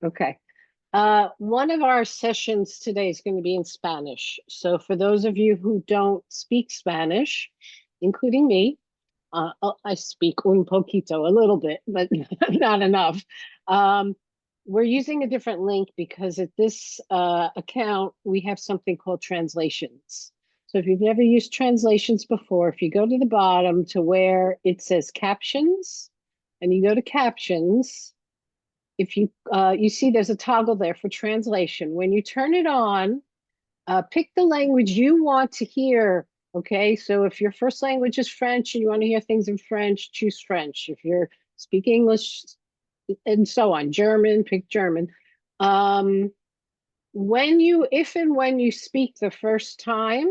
Okay. One of our sessions today is going to be in Spanish. So for those of you who don't speak Spanish, including me, I speak un poquito, a little bit, but not enough. Um, we're using a different link because at this account, we have something called translations. So if you've never used translations before, if you go to the bottom to where it says captions, and you go to captions, if you you see there's a toggle there for translation. When you turn it on, pick the language you want to hear. Okay, so if your first language is French and you want to hear things in French, choose French. If you're speaking English and so on, German, pick German. If and when you speak the first time,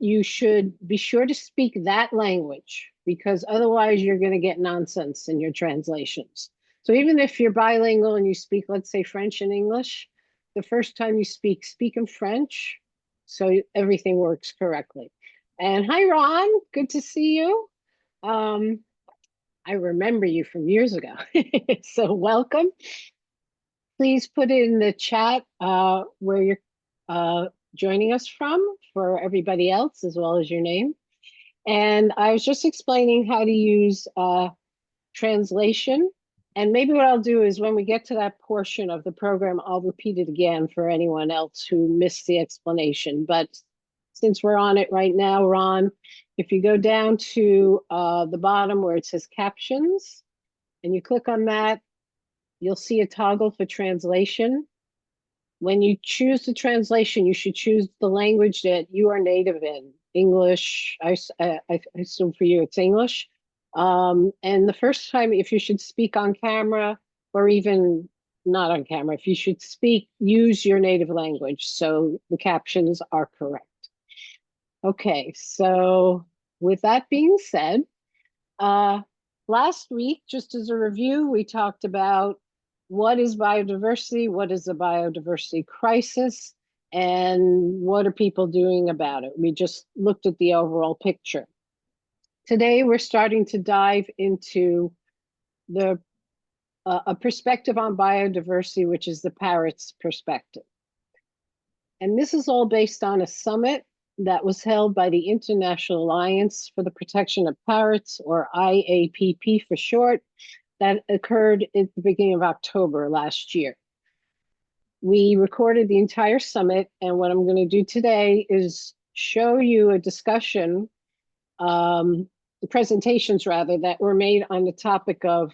you should be sure to speak that language because otherwise you're going to get nonsense in your translations. So even if you're bilingual and you speak, let's say, French and English, the first time you speak in French so everything works correctly. And hi, Ron. Good to see you. I remember you from years ago. So welcome. Please put it in the chat where you're joining us from for everybody else, as well as your name. And I was just explaining how to use translation. And maybe what I'll do is when we get to that portion of the program, I'll repeat it again for anyone else who missed the explanation. But since we're on it right now, Ron, if you go down to the bottom where it says captions, and you click on that, you'll see a toggle for translation. When you choose the translation, you should choose the language that you are native in. English, I assume for you it's English. And the first time, if you should speak on camera or even not on camera, if you should speak, use your native language so the captions are correct. Okay, so with that being said, last week, just as a review, we talked about what is biodiversity, what is a biodiversity crisis, and what are people doing about it. We just looked at the overall picture. Today, we're starting to dive into a perspective on biodiversity, which is the parrot's perspective. And this is all based on a summit that was held by the International Alliance for the Protection of Parrots, or IAPP for short, that occurred at the beginning of October last year. We recorded the entire summit, and what I'm going to do today is show you a discussion, presentations rather, that were made on the topic of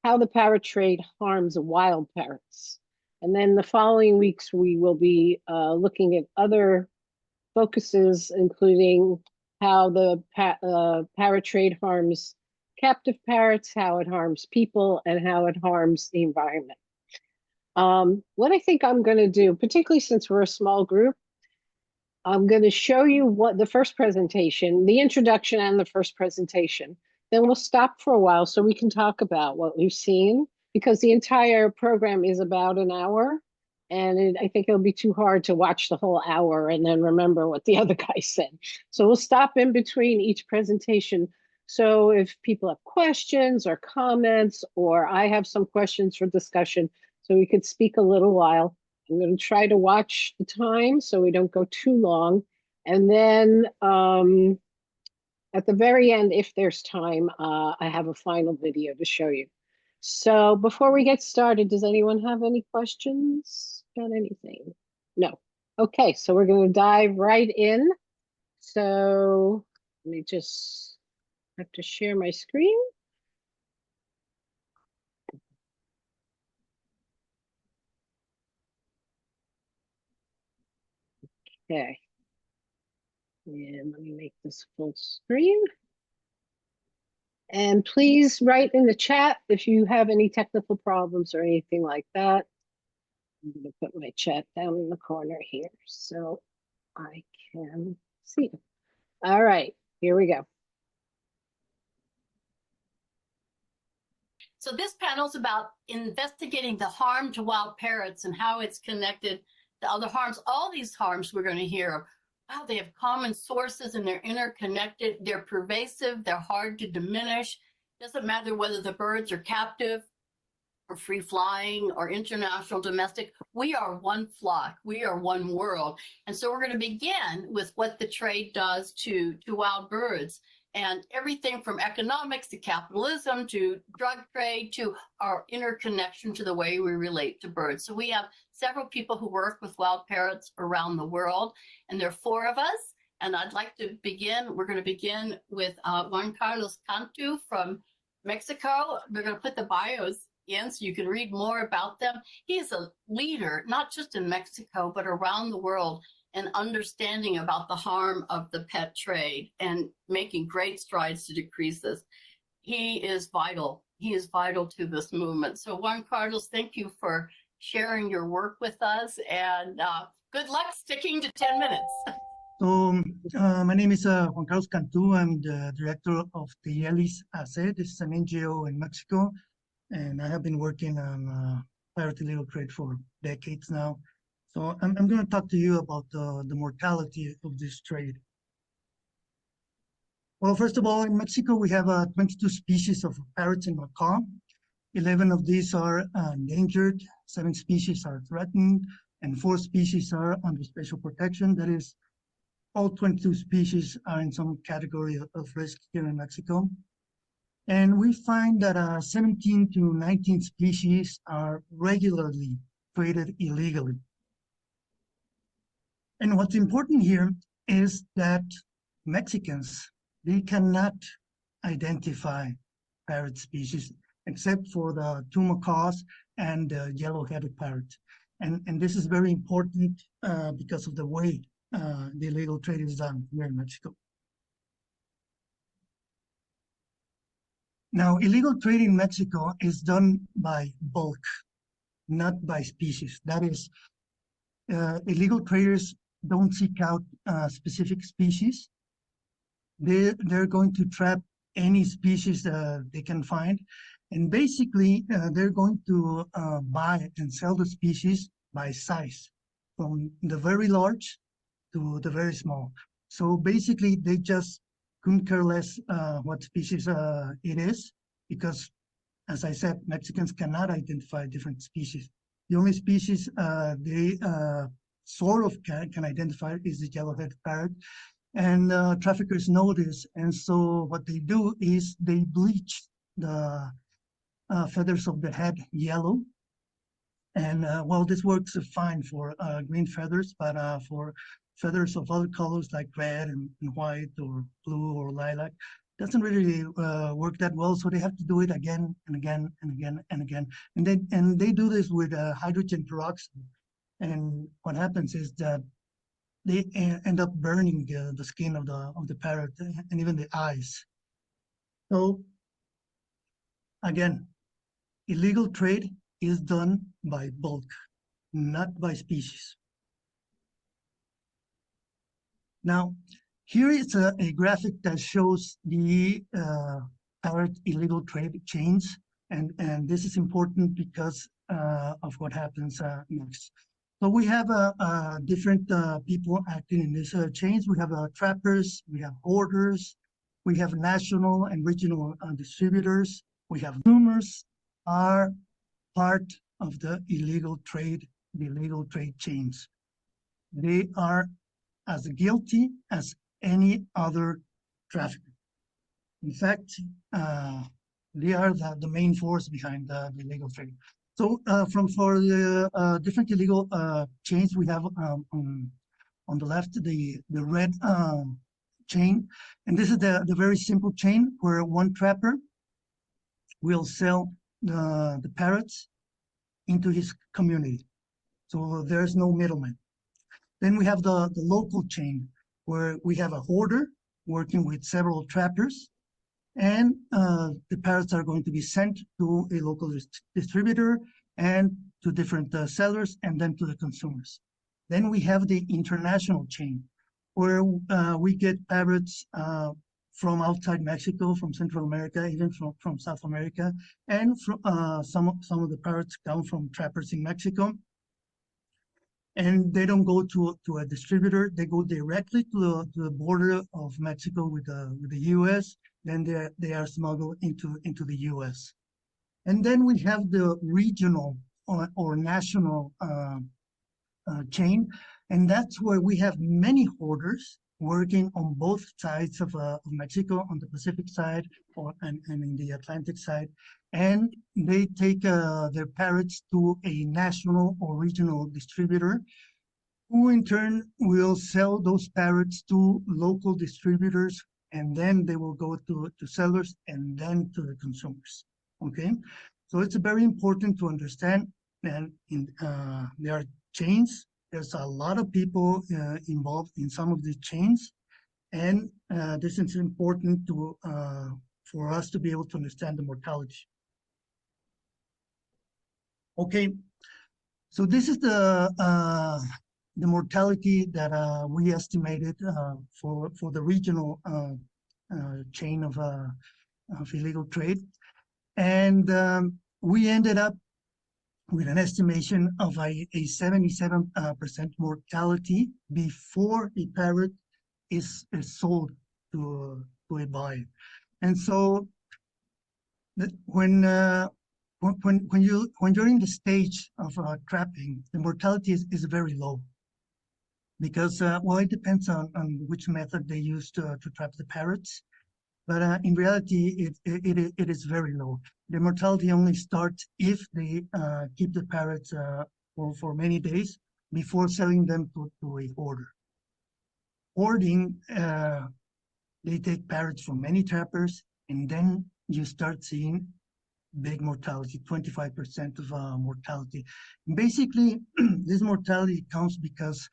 how the parrot trade harms wild parrots. And then the following weeks, we will be looking at other focuses, including how the parrot trade harms captive parrots, how it harms people, and how it harms the environment. What I think I'm going to do, particularly since we're a small group, I'm going to show you what the first presentation, the introduction and the first presentation. Then we'll stop for a while so we can talk about what we've seen, because the entire program is about an hour. And I think it'll be too hard to watch the whole hour and then remember what the other guy said. So we'll stop in between each presentation. So if people have questions or comments, or I have some questions for discussion, so we could speak a little while. I'm going to try to watch the time so we don't go too long. And then at the very end, if there's time, I have a final video to show you. So before we get started, does anyone have any questions about anything? No. Okay, so we're going to dive right in. So let me just have to share my screen. Okay. And let me make this full screen. And please write in the chat if you have any technical problems or anything like that. I'm going to put my chat down in the corner here so I can see it. All right, here we go. So this panel is about investigating the harm to wild parrots and how it's connected to other harms. All these harms we're going to hear, wow, they have common sources and they're interconnected. They're pervasive. They're hard to diminish. Doesn't matter whether the birds are captive or free flying or international domestic. We are one flock. We are one world. And so we're going to begin with what the trade does to wild birds, and everything from economics to capitalism to drug trade to our interconnection to the way we relate to birds. So we have several people who work with wild parrots around the world, and there are 4 of us. And I'd like to begin. We're going to begin with Juan Carlos Cantu from Mexico. We're going to put the bios in so you can read more about them. He is a leader, not just in Mexico, but around the world, and understanding about the harm of the pet trade and making great strides to decrease this. He is vital. He is vital to this movement. So Juan Carlos, thank you for sharing your work with us, and good luck sticking to 10 minutes. So my name is Juan Carlos Cantu. I'm the director of the ELIS AC. This is an NGO in Mexico, and I have been working on parrot illegal trade for decades now. So I'm going to talk to you about the mortality of this trade. Well, first of all, in Mexico, we have 22 species of parrots and macaw. 11 of these are endangered, 7 species are threatened, and 4 species are under special protection. That is, all 22 species are in some category of risk here in Mexico. And we find that 17 to 19 species are regularly traded illegally. And what's important here is that Mexicans, they cannot identify parrot species except for the 2 macaws and the yellow-headed parrot. And this is very important because of the way the illegal trade is done here in Mexico. Now, illegal trade in Mexico is done by bulk, not by species. That is, illegal traders don't seek out specific species. They're going to trap any species they can find. And basically, they're going to buy and sell the species by size, from the very large to the very small. So basically, they just couldn't care less what species it is, because, as I said, Mexicans cannot identify different species. The only species they sort of can identify is the yellow-headed parrot, and traffickers know this, and so what they do is they bleach the feathers of the head yellow, and well, this works fine for green feathers, but for feathers of other colors like red and white or blue or lilac doesn't really work that well, so they have to do it again and again and again and again, and they do this with hydrogen peroxide. And what happens is that they end up burning the skin of the parrot and even the eyes. So again, illegal trade is done by bulk, not by species. Now, here is a graphic that shows the parrot illegal trade chains, and this is important because of what happens next. So we have different people acting in these chains. We have trappers, we have hoarders, we have national and regional distributors, we have consumers are part of the illegal trade chains. They are as guilty as any other trafficker. In fact, they are the main force behind the illegal trade. So for the different illegal chains, we have on the left the red chain, and this is the very simple chain where one trapper will sell the parrots into his community. So there's no middleman. Then we have the local chain where we have a hoarder working with several trappers, and the parrots are going to be sent to a local distributor and to different sellers and then to the consumers. Then we have the international chain where we get parrots from outside Mexico, from Central America, even from South America, and from, some of the parrots come from trappers in Mexico. And they don't go to a distributor, they go directly to the border of Mexico with the US, then they are smuggled into the US. And then we have the regional or national chain, and that's where we have many hoarders working on both sides of Mexico, on the Pacific side and in the Atlantic side. And they take their parrots to a national or regional distributor, who in turn will sell those parrots to local distributors, and then they will go to sellers and then to the consumers. Okay, so it's very important to understand that there are chains. There's a lot of people involved in some of the chains, and this is important for us to be able to understand the mortality. Okay, so this is the mortality that we estimated for the regional chain of illegal trade, and we ended up with an estimation of a 77% mortality before a parrot is sold to a buyer. And so when you're in the stage of trapping, the mortality is very low, because well, it depends on which method they use to trap the parrots. But in reality, it is very low. The mortality only starts if they keep the parrots for many days before selling them to a hoarder. Hoarding, they take parrots from many trappers, and then you start seeing big mortality, 25% of mortality. And basically, this mortality comes because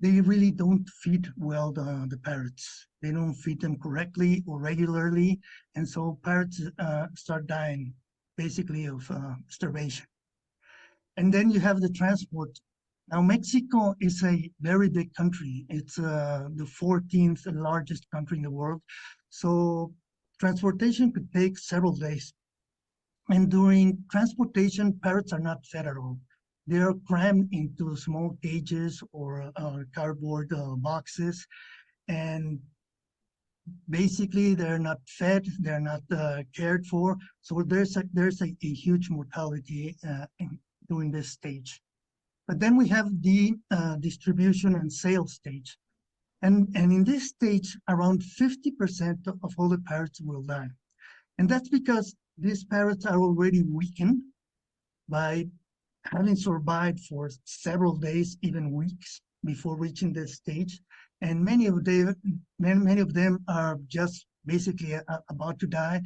they really don't feed well the parrots. They don't feed them correctly or regularly, and so parrots start dying, basically of starvation. And then you have the transport. Now, Mexico is a very big country. It's the 14th largest country in the world. So transportation could take several days. And during transportation, parrots are not fed at all. They are crammed into small cages or cardboard boxes, and basically they're not fed, they're not cared for. So there's a huge mortality during this stage. But then we have the distribution and sales stage. And in this stage, around 50% of all the parrots will die. And that's because these parrots are already weakened by having survived for several days, even weeks, before reaching this stage. And many of them are just basically about to die,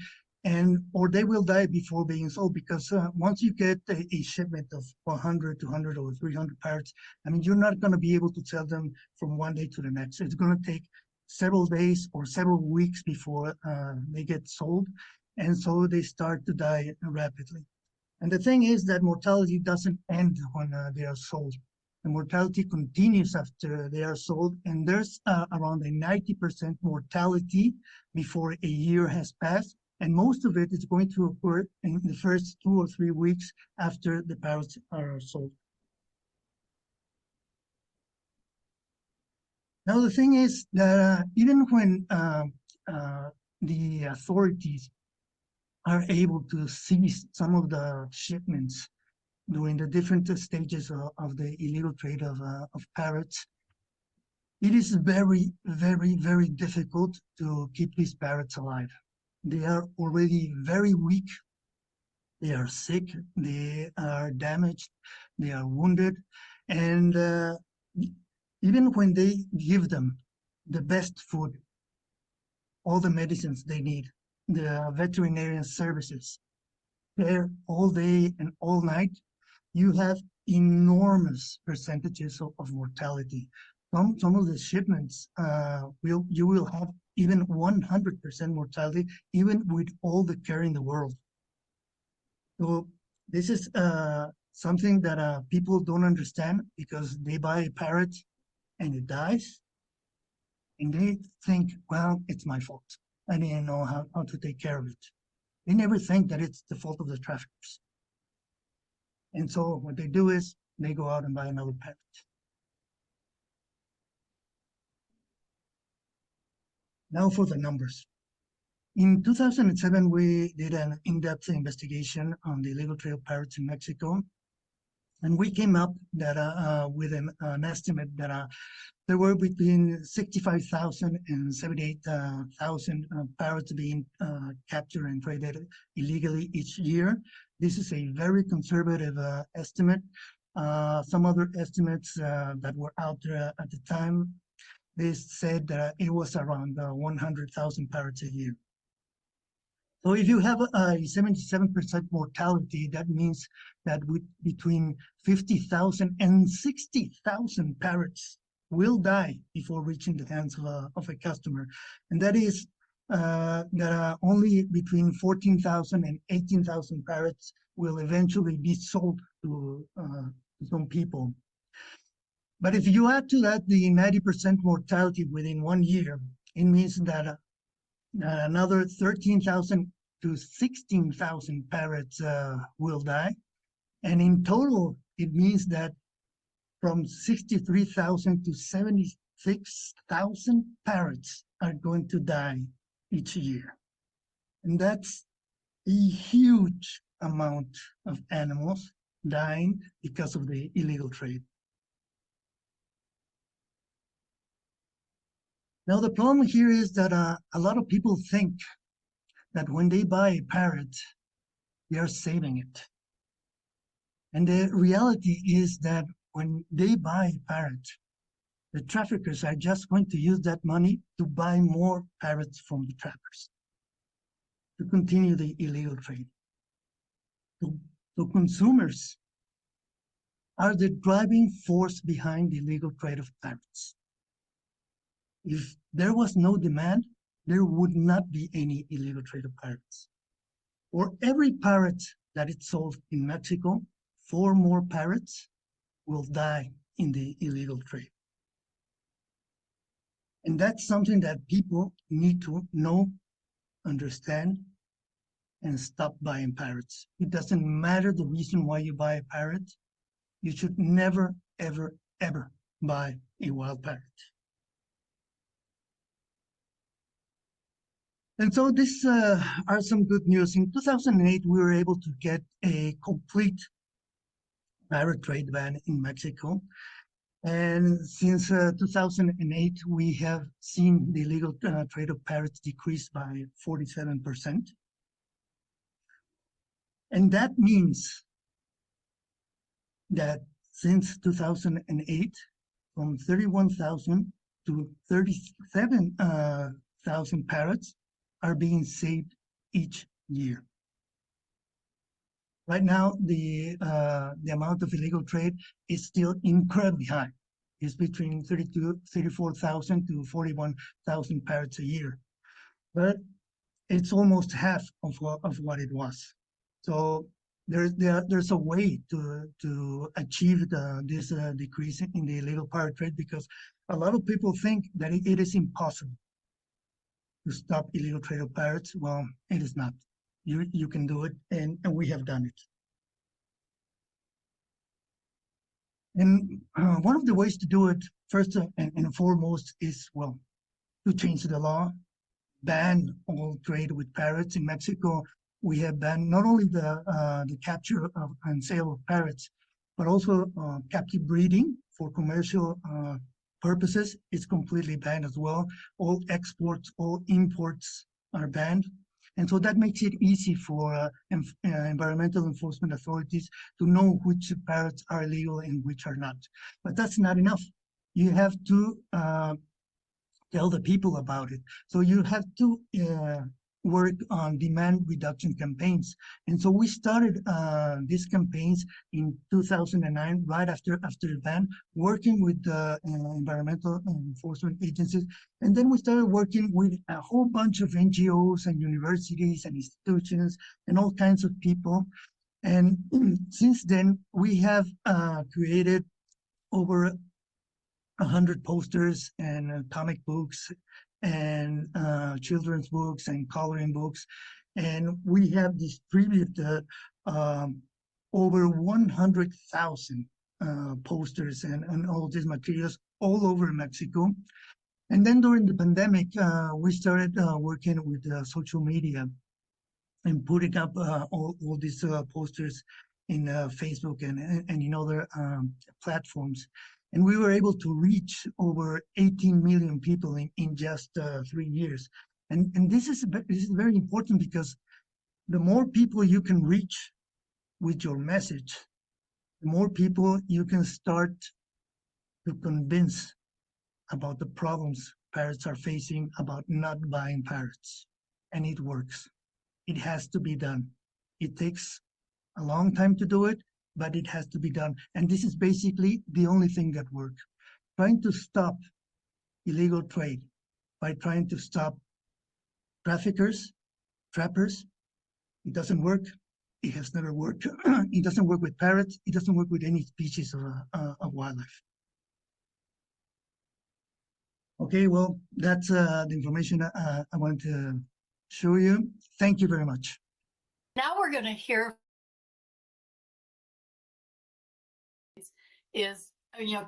or they will die before being sold, because once you get a shipment of 100, 200, or 300 parrots, I mean, you're not going to be able to sell them from one day to the next. It's going to take several days or several weeks before they get sold, and so they start to die rapidly. And the thing is that mortality doesn't end when they are sold. The mortality continues after they are sold, and there's around a 90% mortality before a year has passed, and most of it is going to occur in the first 2 or 3 weeks after the parrots are sold. Now, the thing is that even when the authorities are able to seize some of the shipments during the different stages of the illegal trade of parrots, it is very, very, very difficult to keep these parrots alive. They are already very weak, they are sick, they are damaged, they are wounded, and even when they give them the best food, all the medicines they need, the veterinarian services, there all day and all night, you have enormous percentages of mortality. Some of the shipments you will have even 100% mortality, even with all the care in the world. So this is something that people don't understand, because they buy a parrot and it dies, and they think, well, it's my fault. I didn't know how to take care of it. They never think that it's the fault of the traffickers. And so what they do is they go out and buy another parrot. Now for the numbers. In 2007, we did an in-depth investigation on the illegal trade of parrots in Mexico. And we came up that with an estimate that there were between 65,000 and 78,000 parrots being captured and traded illegally each year. This is a very conservative estimate. Some other estimates that were out there at the time, they said that it was around 100,000 parrots a year. So if you have a 77% mortality, that means that with between 50,000 and 60,000 parrots will die before reaching the hands of a customer. And that is that only between 14,000 and 18,000 parrots will eventually be sold to some people. But if you add to that the 90% mortality within 1 year, it means that another 13,000 to 16,000 parrots will die. And in total, it means that from 63,000 to 76,000 parrots are going to die each year. And that's a huge amount of animals dying because of the illegal trade. Now, the problem here is that a lot of people think that when they buy a parrot, they are saving it. And the reality is that when they buy a parrot, the traffickers are just going to use that money to buy more parrots from the trappers, to continue the illegal trade. So consumers are the driving force behind the illegal trade of parrots. If there was no demand, there would not be any illegal trade of parrots. For every parrot that is sold in Mexico, 4 more parrots will die in the illegal trade. And that's something that people need to know, understand, and stop buying parrots. It doesn't matter the reason why you buy a parrot. You should never, ever, ever buy a wild parrot. And so these are some good news. In 2008, we were able to get a complete parrot trade ban in Mexico. And since 2008, we have seen the illegal trade of parrots decrease by 47%. And that means that since 2008, from 31,000 to 37,000 parrots are being saved each year. Right now, the amount of illegal trade is still incredibly high. It's between 34,000 to 41,000 parrots a year, but it's almost half of what it was. So there's a way to achieve this decrease in the illegal parrot trade, because a lot of people think that it is impossible to stop illegal trade of parrots. Well, it is not. You can do it, and we have done it. And one of the ways to do it, first and foremost, is, well, to change the law, ban all trade with parrots. In Mexico, we have banned not only the capture of and sale of parrots, but also captive breeding for commercial purposes is completely banned as well. All exports, all imports are banned. And so that makes it easy for environmental enforcement authorities to know which parrots are illegal and which are not. But that's not enough. You have to tell the people about it. So you have to work on demand reduction campaigns. And so we started these campaigns in 2009, right after the ban, working with the environmental enforcement agencies. And then we started working with a whole bunch of NGOs and universities and institutions and all kinds of people. And since then, we have created over 100 posters and comic books and children's books and coloring books. And we have distributed over 100,000 posters and all these materials all over Mexico. And then during the pandemic, we started working with social media and putting up all these posters in Facebook and in other platforms. And we were able to reach over 18 million people in just 3 years. And this is very important because the more people you can reach with your message, the more people you can start to convince about the problems parrots are facing about not buying parrots. And it works. It has to be done. It takes a long time to do it, but it has to be done. And this is basically the only thing that works. Trying to stop illegal trade by trying to stop traffickers, trappers, it doesn't work. It has never worked. It doesn't work with parrots. It doesn't work with any species of wildlife. Okay, well, that's the information I wanted to show you. Thank you very much. Now we're going to hear is, you know,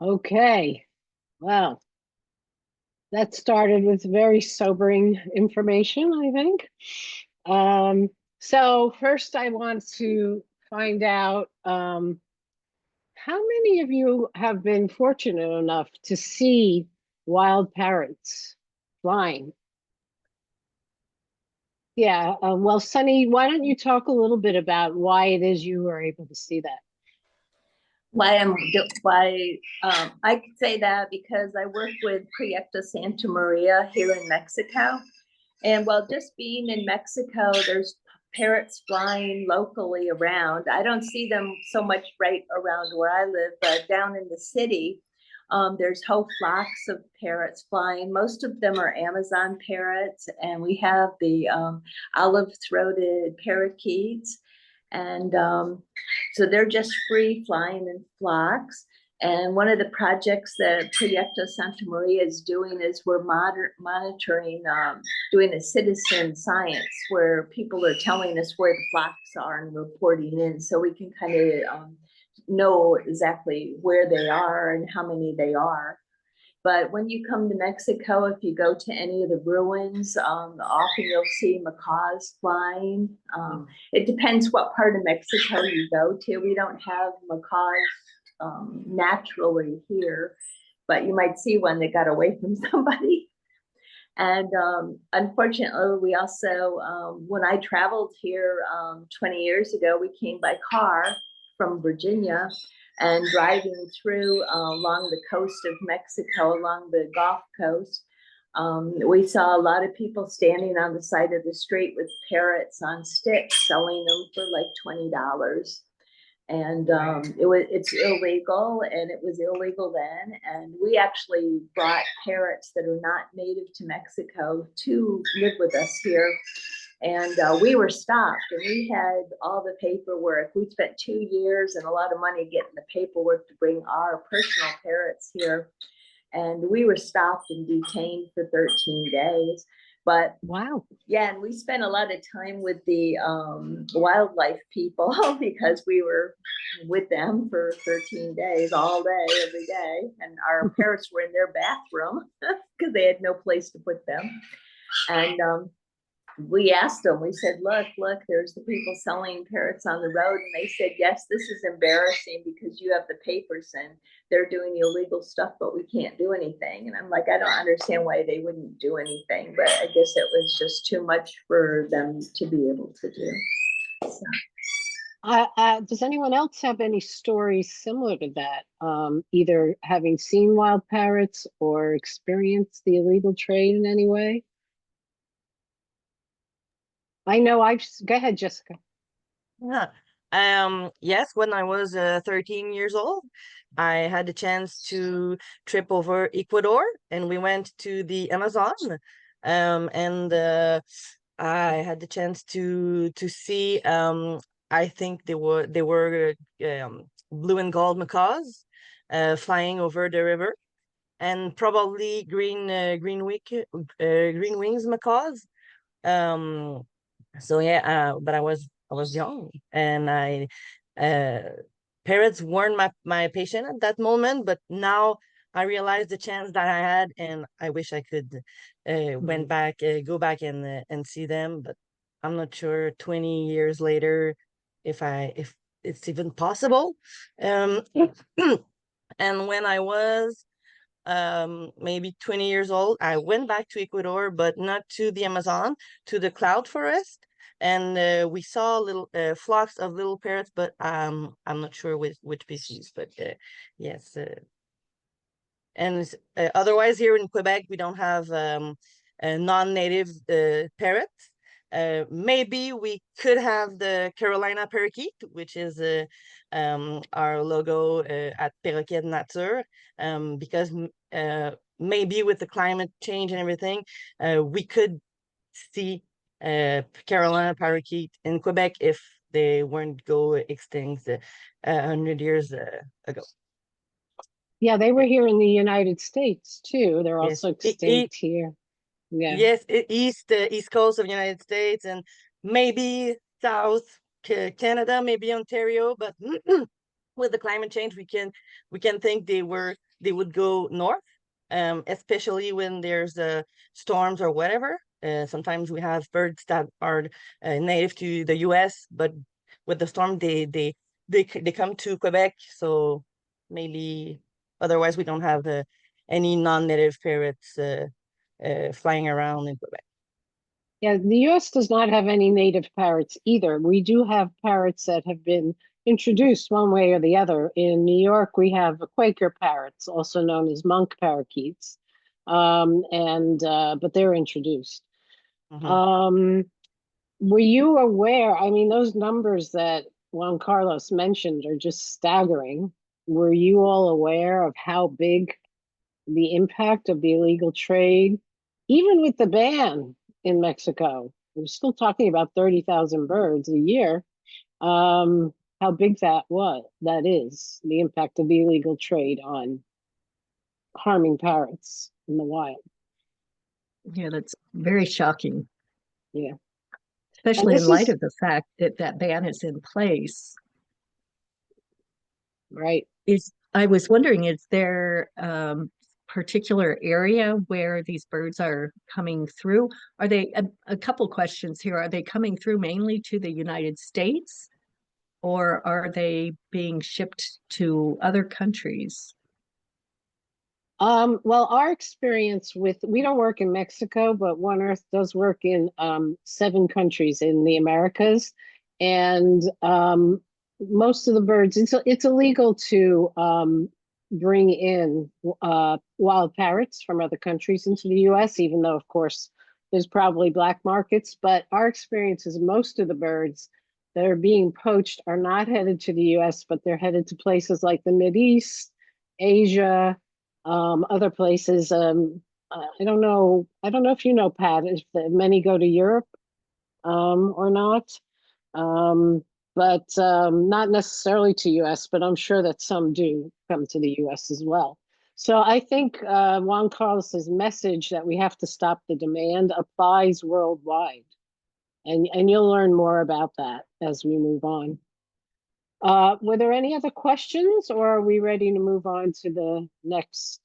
Okay, well, that started with very sobering information, I think. So first I want to find out how many of you have been fortunate enough to see wild parrots flying? Yeah, well, Sunny, why don't you talk a little bit about why it is you were able to see that? I could say that because I work with Proyecto Santa Maria here in Mexico. And while just being in Mexico, there's parrots flying locally around. I don't see them so much right around where I live, but down in the city, there's whole flocks of parrots flying. Most of them are Amazon parrots, and we have the olive-throated parakeets. And so they're just free flying in flocks. And one of the projects that Proyecto Santa Maria is doing is we're monitoring, doing a citizen science where people are telling us where the flocks are and reporting in, so we can kind of know exactly where they are and how many they are. But when you come to Mexico, if you go to any of the ruins, often you'll see macaws flying. It depends what part of Mexico you go to. We don't have macaws naturally here, but you might see one that got away from somebody. And unfortunately, we also, when I traveled here 20 years ago, we came by car from Virginia, and driving through along the coast of Mexico, along the Gulf Coast, we saw a lot of people standing on the side of the street with parrots on sticks, selling them for like $20. And it's illegal, and it was illegal then. And we actually brought parrots that are not native to Mexico to live with us here. And we were stopped, and we had all the paperwork. We spent 2 years and a lot of money getting the paperwork to bring our personal parrots here. And we were stopped and detained for 13 days. But wow, yeah, and we spent a lot of time with the wildlife people because we were with them for 13 days, all day, every day. And our parrots were in their bathroom because they had no place to put them. And we asked them, we said, look, there's the people selling parrots on the road. And they said, yes, this is embarrassing because you have the papers and they're doing illegal stuff, but we can't do anything. And I'm like, I don't understand why they wouldn't do anything, but I guess it was just too much for them to be able to do. So. Does anyone else have any stories similar to that? Either having seen wild parrots or experienced the illegal trade in any way? I know go ahead, Jessica. Yeah. Yes, when I was 13 years old, I had the chance to trip over Ecuador, and we went to the Amazon. And I had the chance to see I think they were blue and gold macaws flying over the river. and probably green wings macaws. So yeah, but I was young, and parrots weren't my patient at that moment, but now I realize the chance that I had, and I wish I could go back and see them, but I'm not sure 20 years later if it's even possible. Um, and when I was maybe 20 years old, I went back to Ecuador, but not to the Amazon, to the cloud forest. And we saw little flocks of little parrots, but I'm not sure which species. But yes, and otherwise here in Quebec, we don't have non-native parrots. Maybe we could have the Carolina parakeet, which is our logo at Perroquet Nature, because maybe with the climate change and everything, we could see Carolina parakeet in Quebec if they weren't go extinct 100 years ago. Yeah, they were here in the United States too. They're Yes, also extinct here. Yeah. yes, east coast of United States, and maybe South Canada, maybe Ontario, but with the climate change, we can think they would go north, especially when there's storms or whatever. Sometimes we have birds that are native to the U.S., but with the storm, they come to Quebec, so maybe otherwise we don't have any non-native parrots flying around in Quebec. Yeah, the US does not have any native parrots either. We do have parrots that have been introduced one way or the other. In New York, we have Quaker parrots, also known as monk parakeets. But they're introduced. Mhm. Were you aware? I mean, those numbers that Juan Carlos mentioned are just staggering. Were you all aware of how big the impact of the illegal trade, even with the ban in Mexico? We're still talking about 30,000 birds a year. How big that is, the impact of the illegal trade on harming parrots in the wild. Yeah, that's very shocking, Yeah. especially in this light is of the fact that that ban is in place. right. I was wondering, is there particular area where these birds are coming through? Are they a couple questions here? Are they coming through mainly to the United States, or are they being shipped to other countries? Well, our experience we don't work in Mexico, but One Earth does work in 7 countries in the Americas, and most of the birds, it's illegal to bring in wild parrots from other countries into the U.S., even though, of course, there's probably black markets. But our experience is most of the birds that are being poached are not headed to the U.S., but they're headed to places like the Mideast, Asia, other places. I don't know. I don't know if you know, Pat, if many go to Europe or not. But not necessarily to US, but I'm sure that some do come to the US as well. So I think Juan Carlos's message that we have to stop the demand applies worldwide. And you'll learn more about that as we move on. Were there any other questions, or are we ready to move on to the next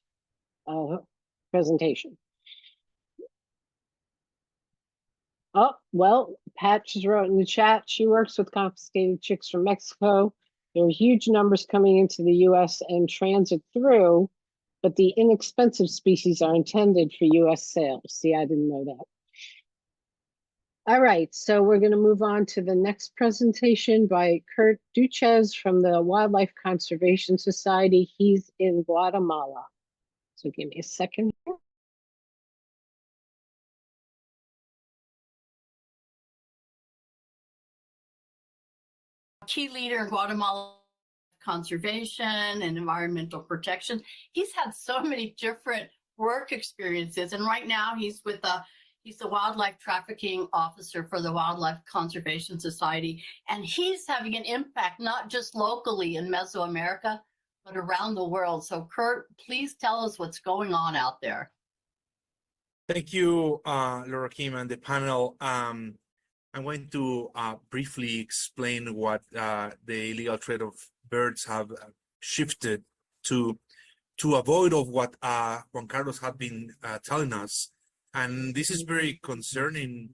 presentation? Oh, well, Pat just wrote in the chat, she works with confiscated chicks from Mexico. There are huge numbers coming into the US and transit through, but the inexpensive species are intended for US sales. See, I didn't know that. All right, so we're going to move on to the next presentation by Kurt Duches from the Wildlife Conservation Society. He's in Guatemala. So give me a second. Key leader in Guatemala conservation and environmental protection. He's had so many different work experiences, and right now he's the wildlife trafficking officer for the Wildlife Conservation Society, and he's having an impact not just locally in Mesoamerica, but around the world. So Kurt, please tell us what's going on out there. Thank you, Laura Kim and the panel. I'm going to briefly explain what the illegal trade of birds have shifted to avoid of what Juan Carlos had been telling us. And this is very concerning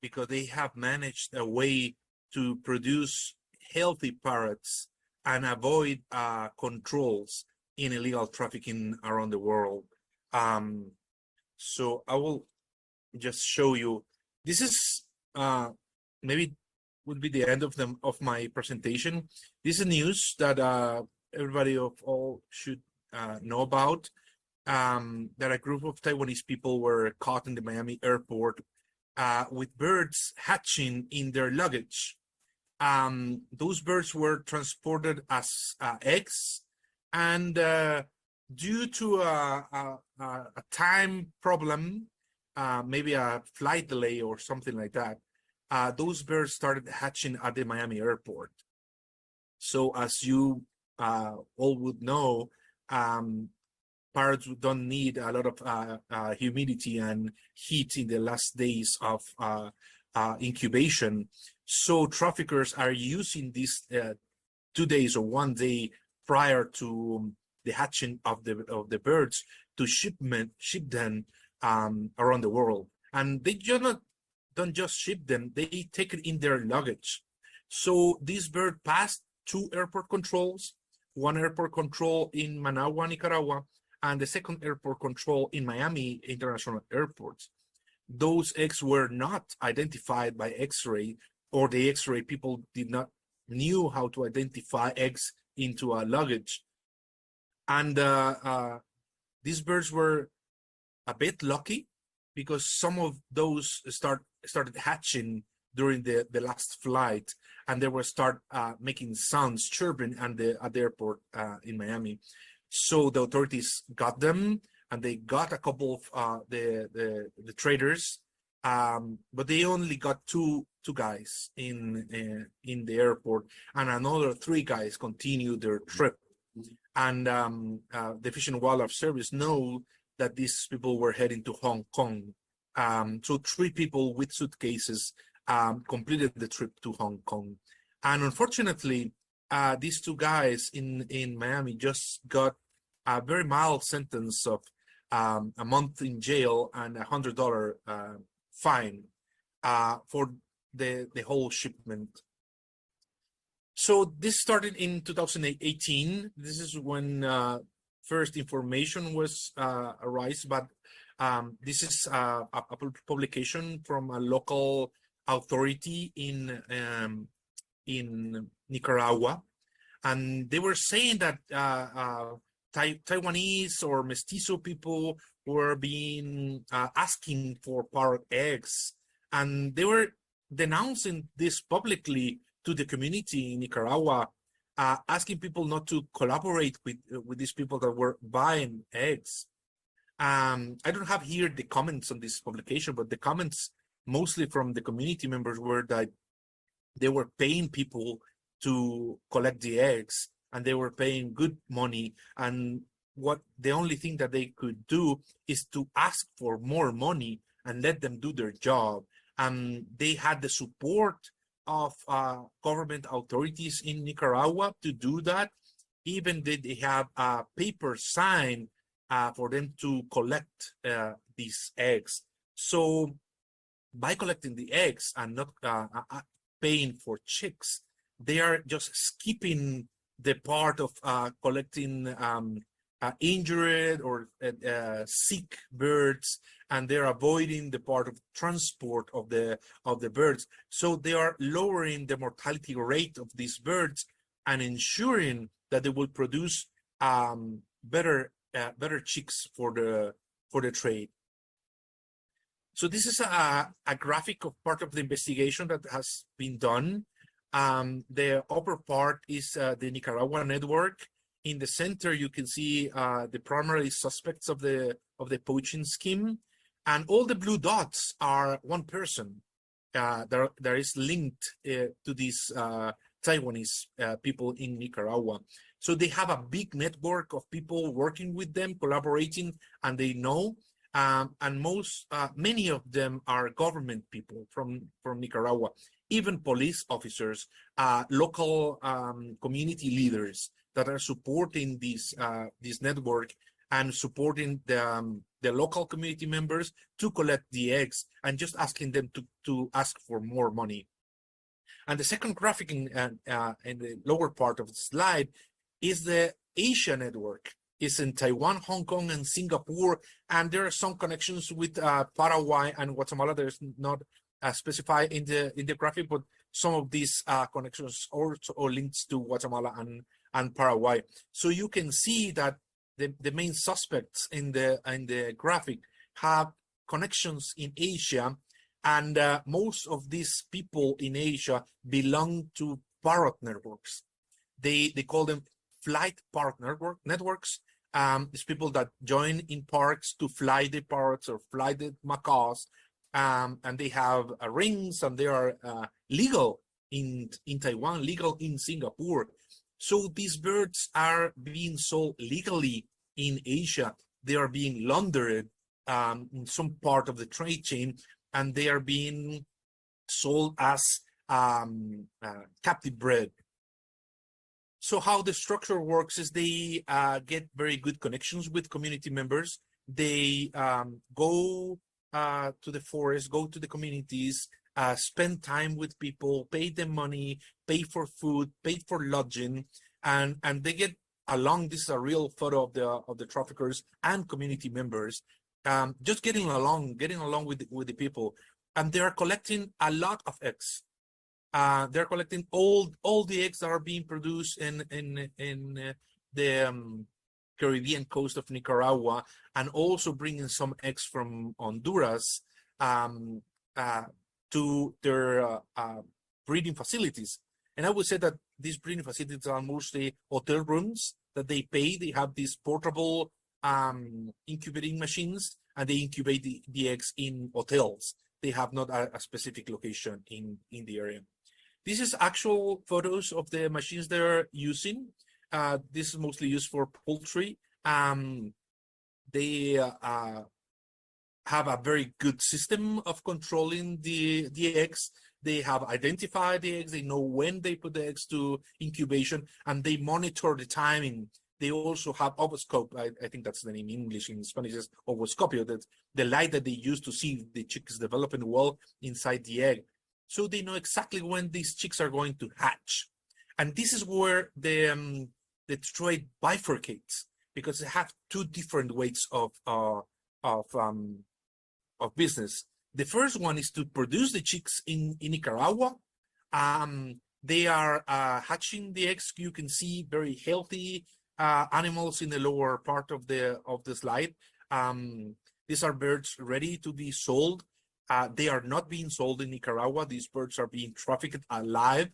because they have managed a way to produce healthy parrots and avoid controls in illegal trafficking around the world. So I will just show you. This is maybe would be the end of my presentation. This is news that everybody of all should know about. That a group of Taiwanese people were caught in the Miami airport with birds hatching in their luggage. Those birds were transported as eggs, and due to a time problem, maybe a flight delay or something like that, those birds started hatching at the Miami airport. So as you all would know, parrots don't need a lot of humidity and heat in the last days of incubation. So traffickers are using these 2 days or 1 day prior to the hatching of the birds to ship them around the world. And they don't just ship them, they take it in their luggage. So this bird passed 2 airport controls, 1 airport control in Managua, Nicaragua, and the 2nd airport control in Miami International Airport. Those eggs were not identified by X-ray, or the X-ray people did not knew how to identify eggs into a luggage. And these birds were a bit lucky because some of those started hatching during the last flight, and they were start making sounds, chirping at the airport in Miami. So the authorities got them, and they got a couple of the traders, but they only got two guys in the airport, and another 3 guys continued their trip. And the Fish and Wildlife Service know that these people were heading to Hong Kong. So 3 people with suitcases completed the trip to Hong Kong. And unfortunately, these 2 guys in Miami just got a very mild sentence of a month in jail and $100 fine for the whole shipment. So this started in 2018. This is when first information was arise, but this is a publication from a local authority in Nicaragua, and they were saying that Taiwanese or mestizo people were being asking for parrot eggs, and they were denouncing this publicly to the community in Nicaragua, asking people not to collaborate with these people that were buying eggs. I don't have here the comments on this publication, but the comments mostly from the community members were that they were paying people to collect the eggs, and they were paying good money, and the only thing that they could do is to ask for more money and let them do their job. And they had the support of government authorities in Nicaragua to do that. Even did they have a paper sign for them to collect these eggs. So by collecting the eggs and not paying for chicks, they are just skipping the part of collecting injured or sick birds, and they're avoiding the part of transport of the birds. So they are lowering the mortality rate of these birds and ensuring that they will produce better chicks for the trade. So this is a graphic of part of the investigation that has been done. The upper part is the Nicaragua network. In the center, you can see the primary suspects of the poaching scheme, and all the blue dots are one person that is linked to these Taiwanese people in Nicaragua. So they have a big network of people working with them, collaborating, and they know. And many of them are government people from Nicaragua, even police officers, local community leaders that are supporting this network and supporting the local community members to collect the eggs and just asking them to ask for more money. And the second graphic in the lower part of the slide is the Asia network. It's in Taiwan, Hong Kong, and Singapore, and there are some connections with Paraguay and Guatemala. There's not specified in the graphic, but some of these connections also links to Guatemala and Paraguay. So you can see that the main suspects in the graphic have connections in Asia, and most of these people in Asia belong to parrot networks. They call them flight parrot networks. It's people that join in parks to fly the parrots or fly the macaws, and they have rings, and they are legal in Taiwan, legal in Singapore. So these birds are being sold legally in Asia. They are being laundered in some part of the trade chain, and they are being sold as captive bred. So how the structure works is they get very good connections with community members. They go to the forest, go to the communities, spend time with people, pay them money, pay for food, pay for lodging, and they get along. This is a real photo of the traffickers and community members, just getting along with the people, and they are collecting a lot of eggs. They're collecting all the eggs that are being produced in the Caribbean coast of Nicaragua, and also bringing some eggs from Honduras to their breeding facilities. And I would say that these breeding facilities are mostly hotel rooms that they pay. They have these portable incubating machines, and they incubate the eggs in hotels. They have not a specific location in the area. This is actual photos of the machines they're using. This is mostly used for poultry. They have a very good system of controlling the eggs. They have identified the eggs. They know when they put the eggs to incubation, and they monitor the timing. They also have ovoscope. I think that's the name in English. In Spanish is ovoscopio. That's the light that they use to see the chicks developing well inside the egg. So they know exactly when these chicks are going to hatch. And this is where the trade bifurcates, because they have two different ways of business. The first one is to produce the chicks in Nicaragua. They are hatching the eggs. You can see very healthy animals in the lower part of the slide. These are birds ready to be sold. They are not being sold in Nicaragua. These birds are being trafficked alive.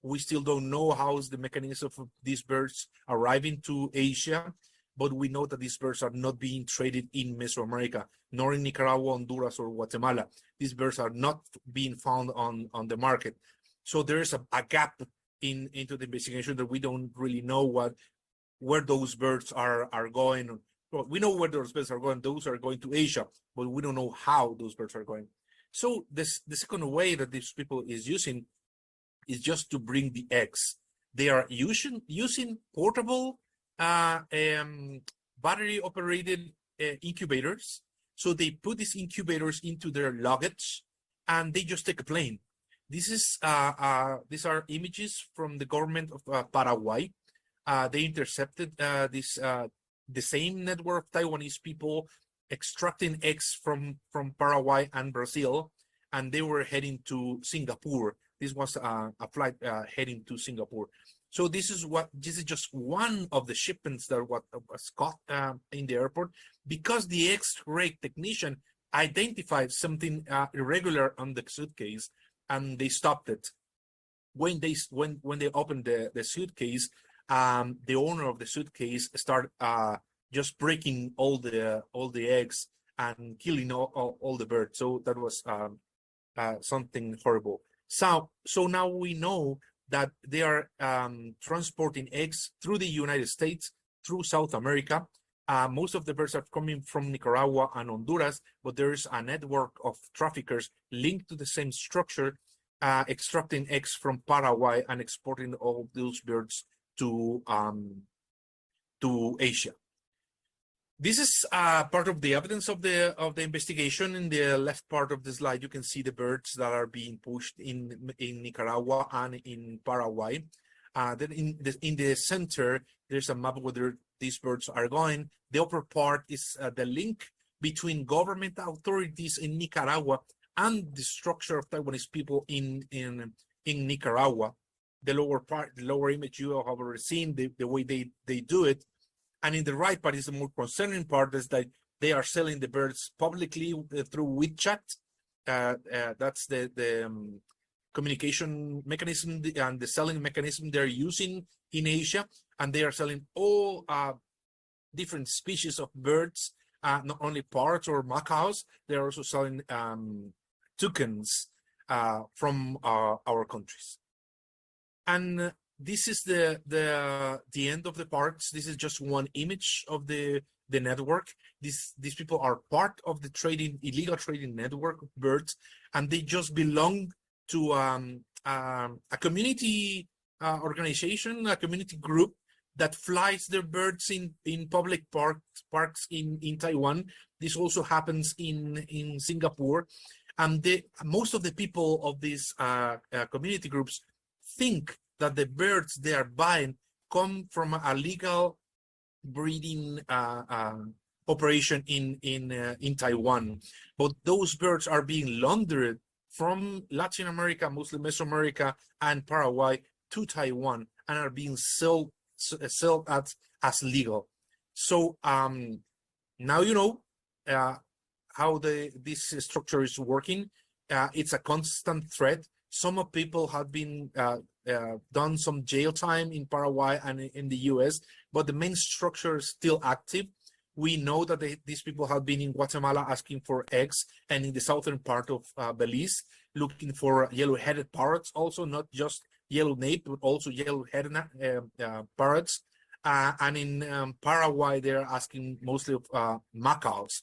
We still don't know how is the mechanism of these birds arriving to Asia, but we know that these birds are not being traded in Mesoamerica, nor in Nicaragua, Honduras, or Guatemala. These birds are not being found on the market. So there is a gap into the investigation that we don't really know where those birds are going. Well, we know where those birds are going. Those are going to Asia, but we don't know how those birds are going. So the second way that these people is using is just to bring the eggs. They are using portable battery operated incubators. So they put these incubators into their luggage, and they just take a plane. These are images from the government of Paraguay. They intercepted the same network of Taiwanese people extracting eggs from Paraguay and Brazil, and they were heading to Singapore. This was a flight heading to Singapore. So this is just one of the shipments that was caught in the airport, because the X-ray technician identified something irregular on the suitcase, and they stopped it. When they opened the suitcase, the owner of the suitcase started just breaking all the eggs and killing all the birds. So that was something horrible. So now we know that they are transporting eggs through the United States, through South America. Most of the birds are coming from Nicaragua and Honduras, but there is a network of traffickers linked to the same structure, extracting eggs from Paraguay and exporting all those birds to Asia. This is part of the evidence of the investigation. In the left part of the slide, you can see the birds that are being pushed in Nicaragua and in Paraguay. Then in the center, there's a map where these birds are going. The upper part is the link between government authorities in Nicaragua and the structure of Taiwanese people in Nicaragua. The lower part, the lower image you have already seen, the way they do it. And in the right part is the more concerning part, is that they are selling the birds publicly through WeChat. That's the communication mechanism and the selling mechanism they're using in Asia. And they are selling all different species of birds, not only parrots or macaws. They're also selling toucans from our countries. And this is the end of the parrots. This is just one image of the network. These people are part of the illegal trading network of birds, and they just belong to a community organization, a community group that flies their birds in public parks in Taiwan. This also happens in Singapore, and most of the people of these community groups think that the birds they are buying come from a legal breeding operation in Taiwan, but those birds are being laundered from Latin America, mostly Mesoamerica and Paraguay, to Taiwan, and are being sold as legal. So now you know how this structure is working. It's a constant threat. Some people have been done some jail time in Paraguay and in the US, but the main structure is still active. We know that these people have been in Guatemala asking for eggs, and in the southern part of Belize looking for yellow-headed parrots, also not just yellow-naped, but also yellow-headed parrots. And in Paraguay, they're asking mostly of macaws.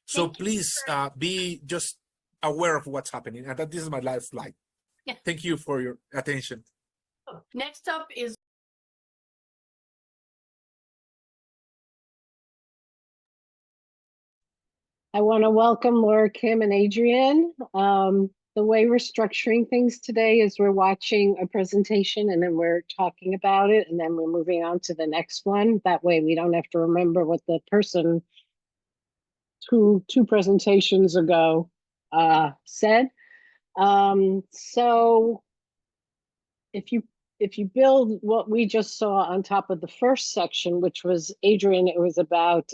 So please be just aware of what's happening. And this is my last slide. Yeah. Thank you for your attention. Next up is I want to welcome Laura, Kim, and Adrienne. The way we're structuring things today is we're watching a presentation and then we're talking about it, and then we're moving on to the next one. That way we don't have to remember what the person two presentations ago said. So if you build what we just saw on top of the first section, which was Adrienne, it was about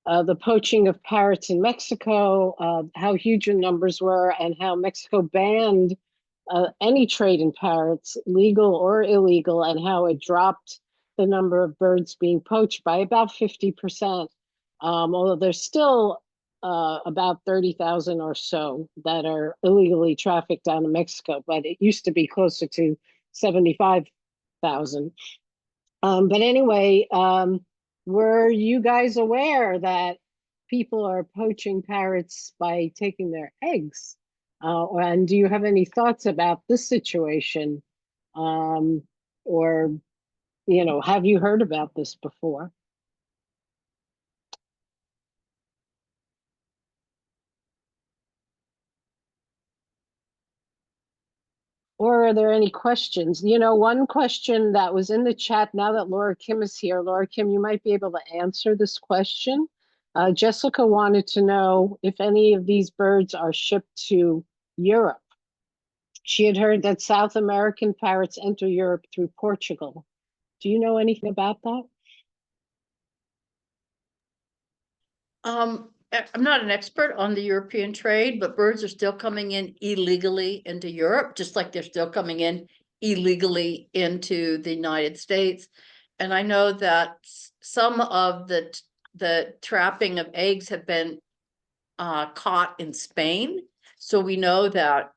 the poaching of parrots in Mexico, how huge the numbers were, and how Mexico banned any trade in parrots, legal or illegal, and how it dropped the number of birds being poached by about 50%. Although there's still about 30,000 or so that are illegally trafficked down to Mexico, but it used to be closer to 75,000. But anyway, were you guys aware that people are poaching parrots by taking their eggs? And do you have any thoughts about this situation? Or, have you heard about this before? Or are there any questions? One question that was in the chat, now that Laura Kim is here, Laura Kim, you might be able to answer this question. Jessica wanted to know if any of these birds are shipped to Europe. She had heard that South American parrots enter Europe through Portugal. Do you know anything about that? I'm not an expert on the European trade, but birds are still coming in illegally into Europe, just like they're still coming in illegally into the United States. And I know that some of the trapping of eggs have been caught in Spain. So we know that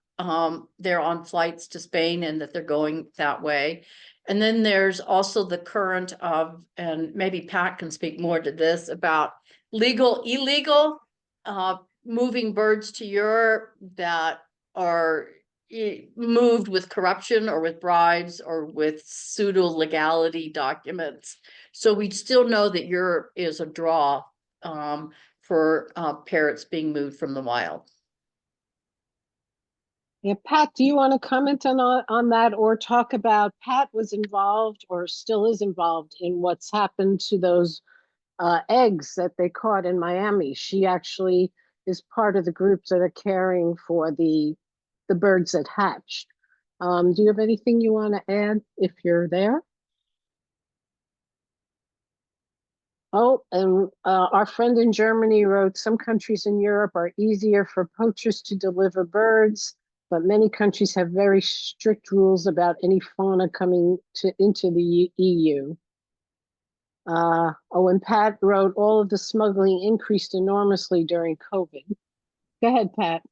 they're on flights to Spain and that they're going that way. And then there's also the current of, and maybe Pat can speak more to this, about illegal moving birds to Europe that are moved with corruption or with bribes or with pseudo legality documents. So we still know that Europe is a draw for parrots being moved from the wild. Yeah, Pat, do you want to comment on that, or talk about, Pat was involved or still is involved in what's happened to those eggs that they caught in Miami? She actually is part of the groups that are caring for the birds that hatched. Do you have anything you want to add if you're there? Oh, and our friend in Germany wrote, some countries in Europe are easier for poachers to deliver birds, but many countries have very strict rules about any fauna coming into the EU. Oh, and Pat wrote, all of the smuggling increased enormously during COVID. Go ahead, Pat.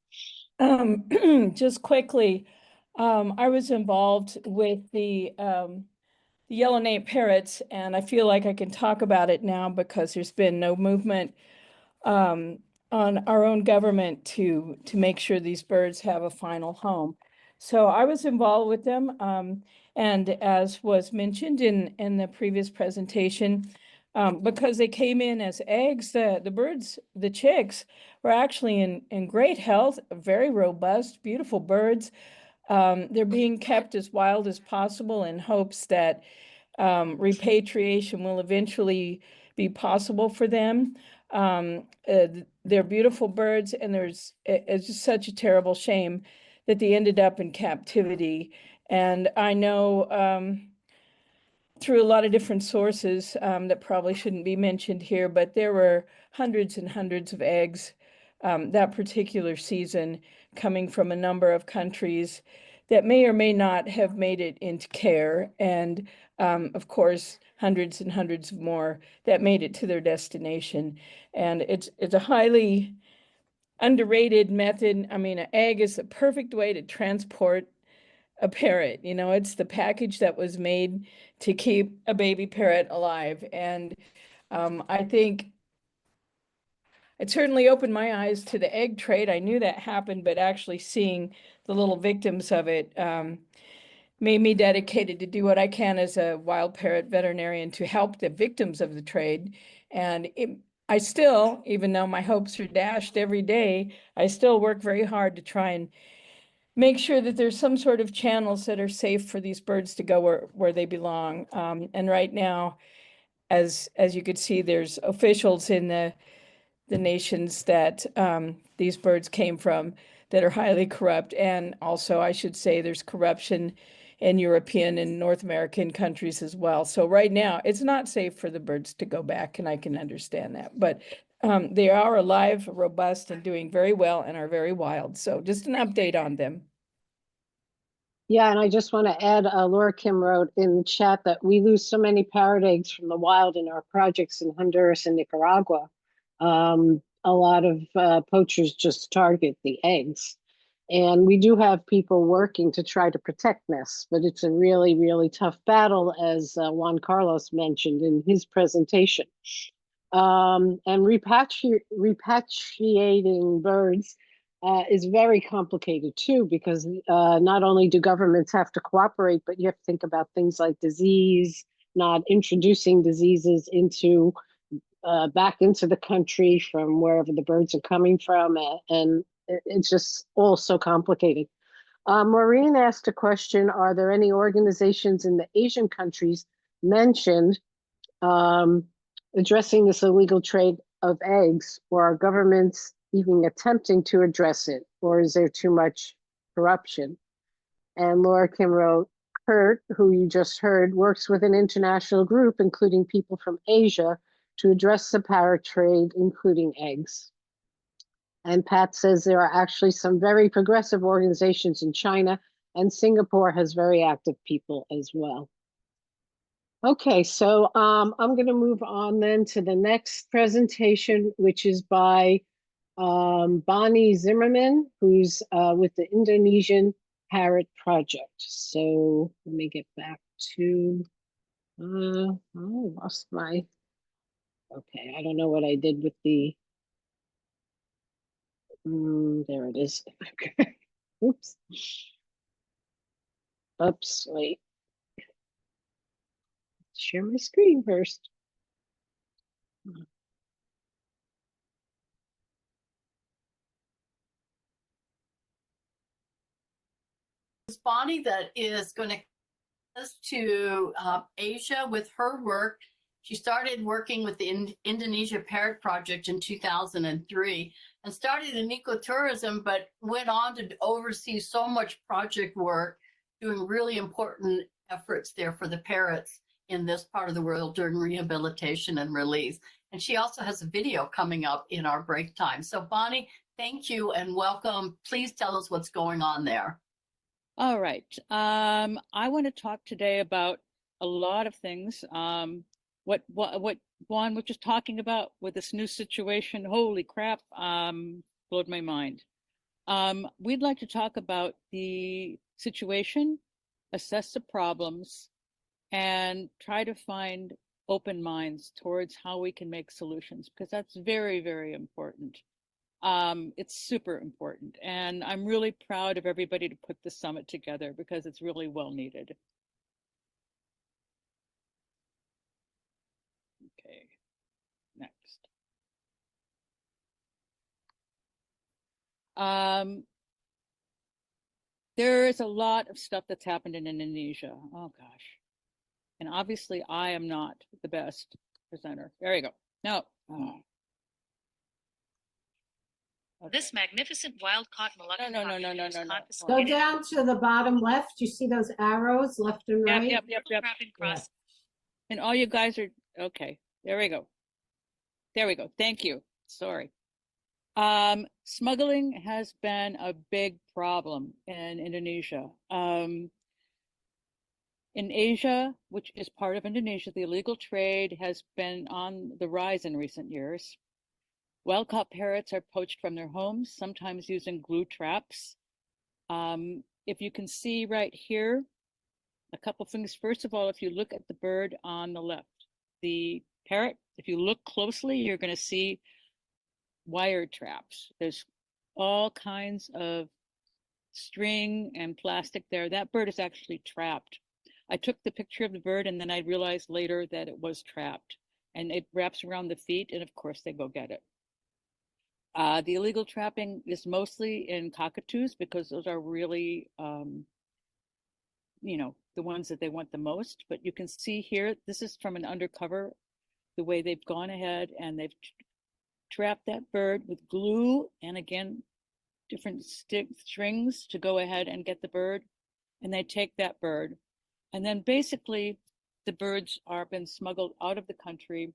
Just quickly, I was involved with the yellow-naped parrots, and I feel like I can talk about it now because there's been no movement on our own government to make sure these birds have a final home. So I was involved with them, and as was mentioned in the previous presentation, because they came in as eggs, the birds, the chicks, were actually in great health, very robust, beautiful birds. They're being kept as wild as possible in hopes that repatriation will eventually be possible for them. They're beautiful birds, and it's just such a terrible shame that they ended up in captivity. And I know through a lot of different sources that probably shouldn't be mentioned here, but there were hundreds and hundreds of eggs that particular season coming from a number of countries that may or may not have made it into care. And of course, hundreds and hundreds of more that made it to their destination. And it's a highly underrated method. I mean, an egg is the perfect way to transport a parrot. You know, it's the package that was made to keep a baby parrot alive. And I think it certainly opened my eyes to the egg trade. I knew that happened, but actually seeing the little victims of it made me dedicated to do what I can as a wild parrot veterinarian to help the victims of the trade. And I still, even though my hopes are dashed every day, I still work very hard to try and make sure that there's some sort of channels that are safe for these birds to go where they belong. And right now, as you could see, there's officials in the nations that these birds came from that are highly corrupt. And also, I should say, there's corruption in European and North American countries as well. So right now, it's not safe for the birds to go back, and I can understand that. But they are alive, robust, and doing very well, and are very wild. So just an update on them. Yeah, and I just want to add, Laura Kim wrote in the chat that we lose so many parrot eggs from the wild in our projects in Honduras and Nicaragua. A lot of poachers just target the eggs. And we do have people working to try to protect nests, but it's a really, really tough battle, as Juan Carlos mentioned in his presentation. And repatriating birds is very complicated too, because not only do governments have to cooperate, but you have to think about things like disease, not introducing diseases into back into the country from wherever the birds are coming from, and it's just all so complicated. Maureen asked a question, are there any organizations in the Asian countries mentioned addressing this illegal trade of eggs, or are governments even attempting to address it, or is there too much corruption? And Laura Kim wrote, Kurt, who you just heard, works with an international group, including people from Asia, to address the parrot trade, including eggs. And Pat says there are actually some very progressive organizations in China, and Singapore has very active people as well. Okay, so I'm going to move on then to the next presentation, which is by Bonnie Zimmerman, who's with the Indonesian Parrot Project. So let me get back to, I lost my, okay, I don't know what I did with the, there it is. Okay. Oops. Oops, wait. Share my screen first. It's Bonnie that is going to us to Asia with her work. She started working with the Indonesia Parrot Project in 2003 and started in ecotourism, but went on to oversee so much project work, doing really important efforts there for the parrots in this part of the world during rehabilitation and release. And she also has a video coming up in our break time. So Bonnie, thank you and welcome. Please tell us what's going on there. All right. I want to talk today about a lot of things. What Juan was just talking about with this new situation, holy crap, blowed my mind. We'd like to talk about the situation, assess the problems, and try to find open minds towards how we can make solutions, because that's very, very important. It's super important, and I'm really proud of everybody to put the summit together because it's really well needed. Okay, next. There is a lot of stuff that's happened in Indonesia. Oh gosh. And obviously I am not the best presenter. There you go. No. Oh. This magnificent wild-caught Moluccan No. Go down to the bottom left. You see those arrows left and right? Yep. Yeah. And all you guys are, okay, there we go. There we go. Thank you. Sorry. Smuggling has been a big problem in Indonesia. In Asia, which is part of Indonesia, the illegal trade has been on the rise in recent years. Wild-caught parrots are poached from their homes, sometimes using glue traps. If you can see right here, a couple things. First of all, if you look at the bird on the left, the parrot, if you look closely, you're going to see wire traps. There's all kinds of string and plastic there. That bird is actually trapped. I took the picture of the bird and then I realized later that it was trapped, and it wraps around the feet, and of course they go get it. The illegal trapping is mostly in cockatoos because those are really, you know, the ones that they want the most. But you can see here, this is from an undercover, the way they've gone ahead and they've trapped that bird with glue and again, different strings to go ahead and get the bird. And they take that bird. And then basically the birds are been smuggled out of the country,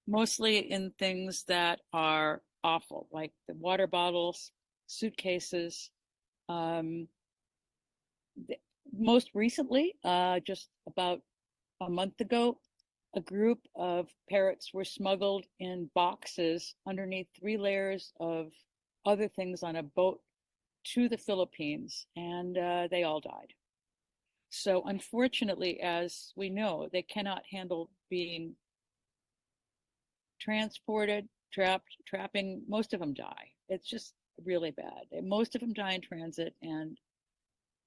mostly in things that are awful, like the water bottles, suitcases. Most recently, just about a month ago, a group of parrots were smuggled in boxes underneath 3 layers of other things on a boat to the Philippines, and they all died. So unfortunately, as we know, they cannot handle being transported, trapping. Most of them die. It's just really bad. Most of them die in transit. And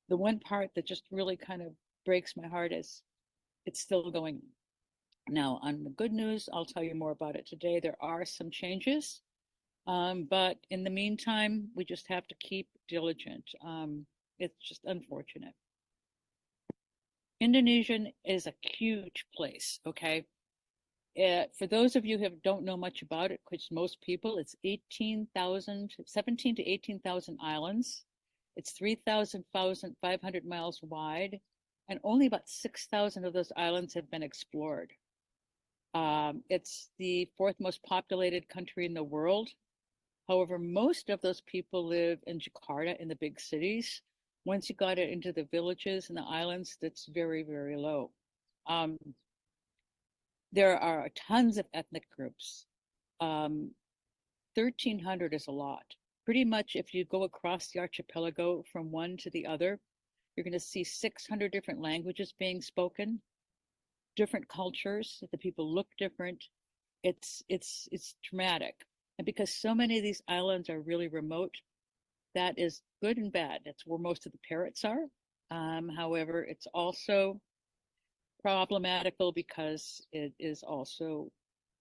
the one part that just really kind of breaks my heart is it's still going on. Now, on the good news, I'll tell you more about it today. There are some changes, but in the meantime, we just have to keep diligent. It's just unfortunate. Indonesia is a huge place, okay? For those of you who don't know much about it, which most people, it's 17 to 18,000 islands. It's 3,500 miles wide, and only about 6,000 of those islands have been explored. It's the 4th most populated country in the world. However, most of those people live in Jakarta, in the big cities. Once you got it into the villages and the islands, that's very, very low. There are tons of ethnic groups. 1,300 is a lot. Pretty much if you go across the archipelago from one to the other, you're going to see 600 different languages being spoken, different cultures. The people look different. It's dramatic. And because so many of these islands are really remote, that is good and bad. That's where most of the parrots are. However, it's also problematical because it is also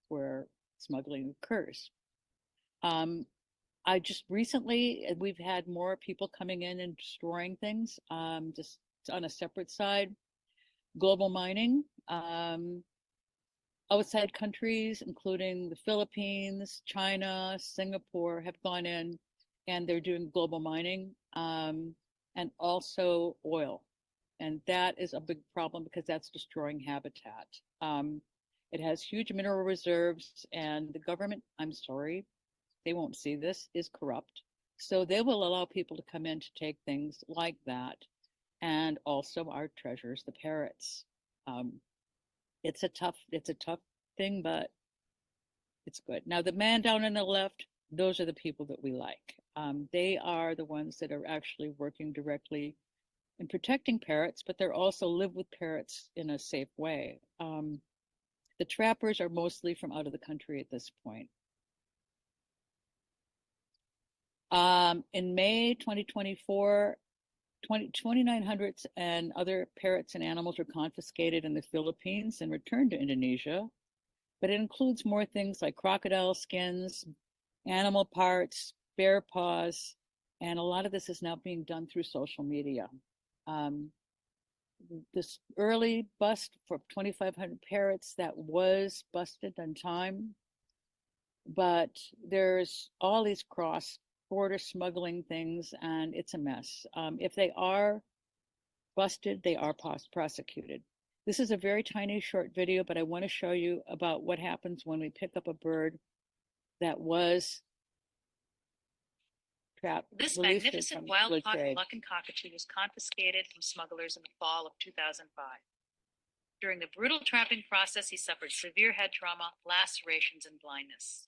where smuggling occurs. I just recently, we've had more people coming in and destroying things, just on a separate side. Global mining, outside countries, including the Philippines, China, Singapore, have gone in and they're doing global mining, and also oil. And that is a big problem because that's destroying habitat. It has huge mineral reserves, and the government, I'm sorry, they won't see this, is corrupt. So they will allow people to come in to take things like that, and also our treasures, the parrots. It's a tough thing, but it's good. Now the man down on the left, those are the people that we like. They are the ones that are actually working directly in protecting parrots, but they're also live with parrots in a safe way. The trappers are mostly from out of the country at this point. In May 2024, 2,900 and other parrots and animals were confiscated in the Philippines and returned to Indonesia. But it includes more things like crocodile skins, animal parts, bear paws, and a lot of this is now being done through social media. This early bust for 2,500 parrots, that was busted on time, but there's all these cross-border smuggling things, and it's a mess. If they are busted, they are prosecuted. This is a very tiny short video, but I want to show you about what happens when we pick up a bird that was trapped. This magnificent wild-caught Moluccan cockatoo was confiscated from smugglers in the fall of 2005. During the brutal trapping process, he suffered severe head trauma, lacerations, and blindness.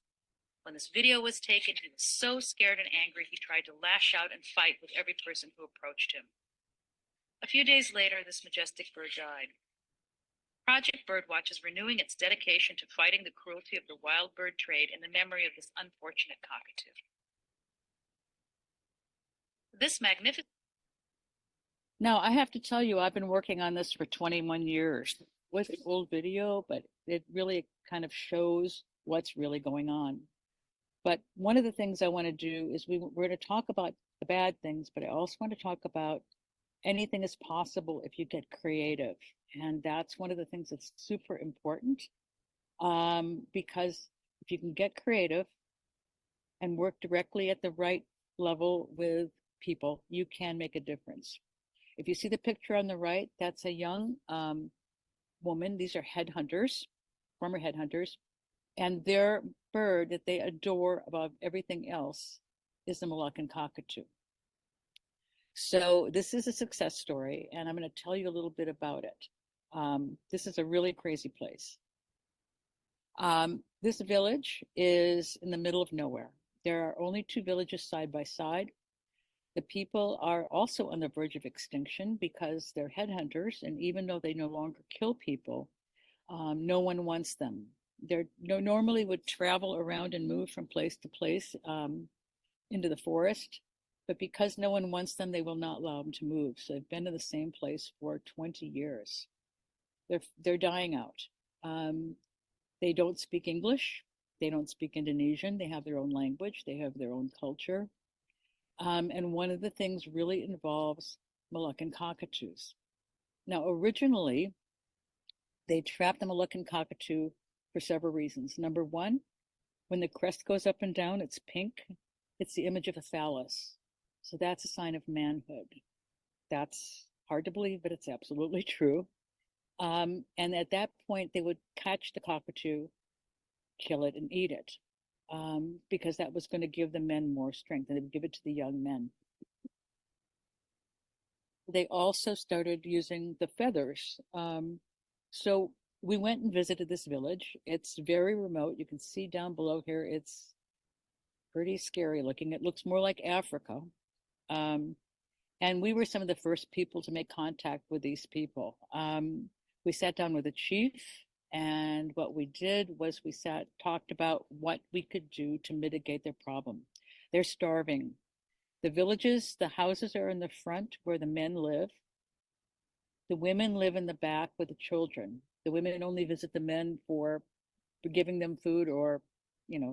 When this video was taken, he was so scared and angry, he tried to lash out and fight with every person who approached him. A few days later, this majestic bird died. Project Birdwatch is renewing its dedication to fighting the cruelty of the wild bird trade in the memory of this unfortunate cockatoo. This magnificent... Now, I have to tell you, I've been working on this for 21 years. It was an old video, but it really kind of shows what's really going on. But one of the things I want to do is we're going to talk about the bad things, but I also want to talk about anything is possible if you get creative. And that's one of the things that's super important, because if you can get creative and work directly at the right level with people, you can make a difference. If you see the picture on the right, that's a young woman. These are headhunters, former headhunters, and their bird that they adore above everything else is the Moluccan cockatoo. So this is a success story, and I'm going to tell you a little bit about it. This is a really crazy place. This village is in the middle of nowhere. There are only two villages side by side. The people are also on the verge of extinction because they're headhunters, and even though they no longer kill people, no one wants them. They normally would travel around and move from place to place into the forest, but because no one wants them, they will not allow them to move. So they've been in the same place for 20 years. They're dying out. They don't speak English. They don't speak Indonesian. They have their own language. They have their own culture. And one of the things really involves Moluccan cockatoos. Now, originally, they trapped the Moluccan cockatoo for several reasons. Number one, when the crest goes up and down, it's pink. It's the image of a phallus. So that's a sign of manhood. That's hard to believe, but it's absolutely true. And at that point, they would catch the cockatoo, kill it, and eat it, because that was going to give the men more strength, and they would give it to the young men. They also started using the feathers. So we went and visited this village. It's very remote. You can see down below here, it's pretty scary looking. It looks more like Africa. And we were some of the first people to make contact with these people. We sat down with the chief, and what we did was we talked about what we could do to mitigate their problem. They're starving. The villages, the houses are in the front where the men live. The women live in the back with the children. The women only visit the men for giving them food or,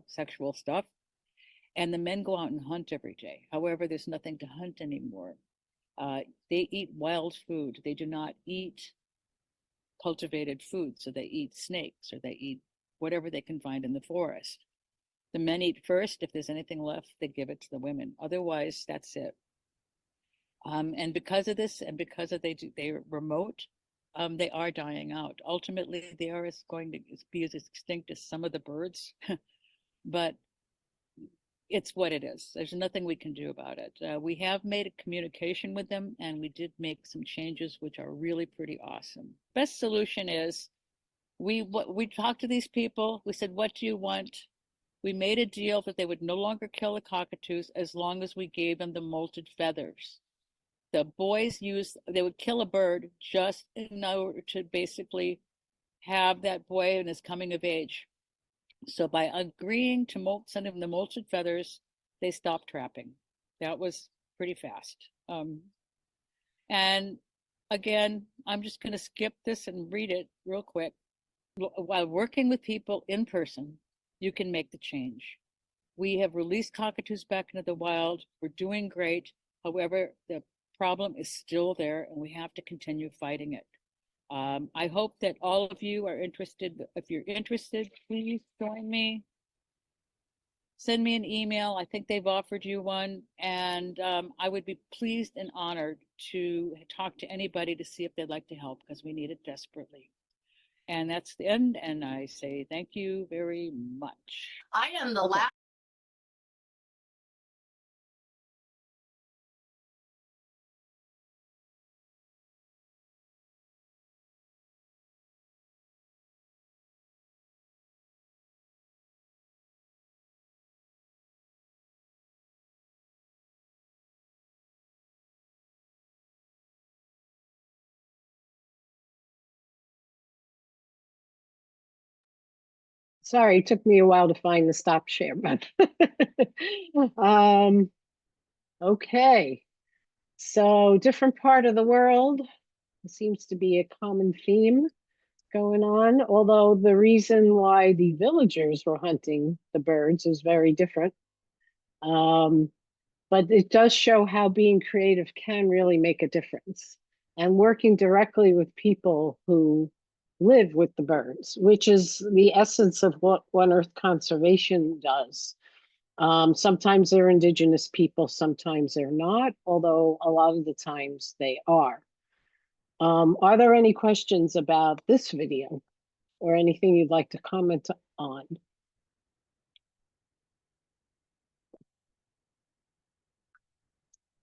sexual stuff. And the men go out and hunt every day. However, there's nothing to hunt anymore. They eat wild food. They do not eat cultivated food. So they eat snakes or they eat whatever they can find in the forest. The men eat first. If there's anything left, they give it to the women. Otherwise, that's it. And because of this, and because of they're remote, they are dying out. Ultimately, they are going to be as extinct as some of the birds, but it's what it is. There's nothing we can do about it. We have made a communication with them, and we did make some changes, which are really pretty awesome. Best solution is we talked to these people. We said, what do you want? We made a deal that they would no longer kill the cockatoos as long as we gave them the molted feathers. The boys they would kill a bird just in order to basically have that boy in his coming of age. So by agreeing to send him the molted feathers, they stopped trapping. That was pretty fast. And again, I'm just going to skip this and read it real quick. While working with people in person, you can make the change. We have released cockatoos back into the wild. We're doing great. However, the problem is still there, and we have to continue fighting it. I hope that all of you are interested. If you're interested, please join me. Send me an email. I think they've offered you one, and I would be pleased and honored to talk to anybody to see if they'd like to help, because we need it desperately. And that's the end, and I say thank you very much. I am the last. Sorry, it took me a while to find the stop share button. Okay, so different part of the world. There seems to be a common theme going on, although the reason why the villagers were hunting the birds is very different. But it does show how being creative can really make a difference, and working directly with people who live with the birds, which is the essence of what One Earth Conservation does. Sometimes they're indigenous people, sometimes they're not, although a lot of the times they are. Are there any questions about this video or anything you'd like to comment on?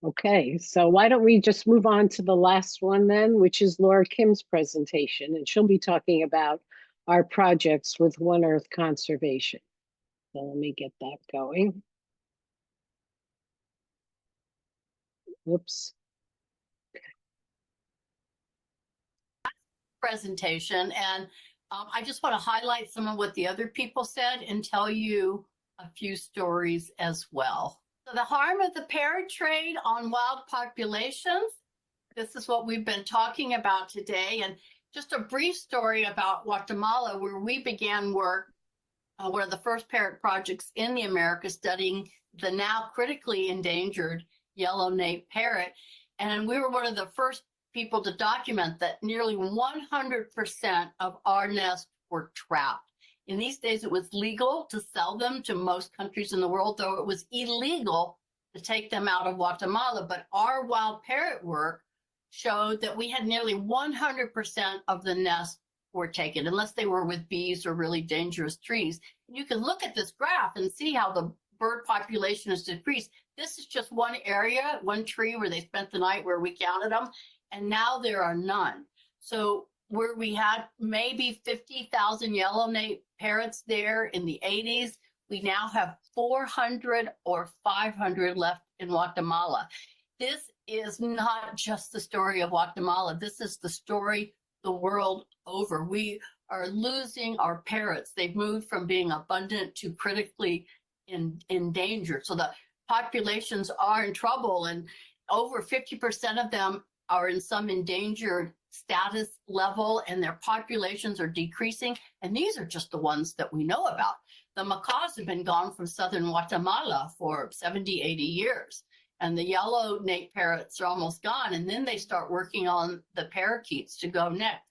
Okay, so why don't we just move on to the last one then, which is Laura Kim's presentation, and she'll be talking about our projects with One Earth Conservation. So let me get that going. Whoops. Presentation, and I just want to highlight some of what the other people said and tell you a few stories as well. So the harm of the parrot trade on wild populations, this is what we've been talking about today. And just a brief story about Guatemala, where we began work, one of the first parrot projects in the Americas, studying the now critically endangered yellow-naped parrot. And we were one of the first people to document that nearly 100% of our nests were trapped. In these days, it was legal to sell them to most countries in the world, though it was illegal to take them out of Guatemala. But our wild parrot work showed that we had nearly 100% of the nests were taken, unless they were with bees or really dangerous trees. You can look at this graph and see how the bird population has decreased. This is just one area, one tree where they spent the night where we counted them, and now there are none. So where we had maybe 50,000 yellow-naped parrots there in the 80s, We now have 400 or 500 left in Guatemala. This is not just the story of Guatemala. This is the story the world over. We are losing our parrots. They've moved from being abundant to critically endangered. So the populations are in trouble, and over 50% of them are in some endangered status level, and their populations are decreasing. And these are just the ones that we know about. The macaws have been gone from southern Guatemala for 70, 80 years. And the yellow nape parrots are almost gone. And then they start working on the parakeets to go next.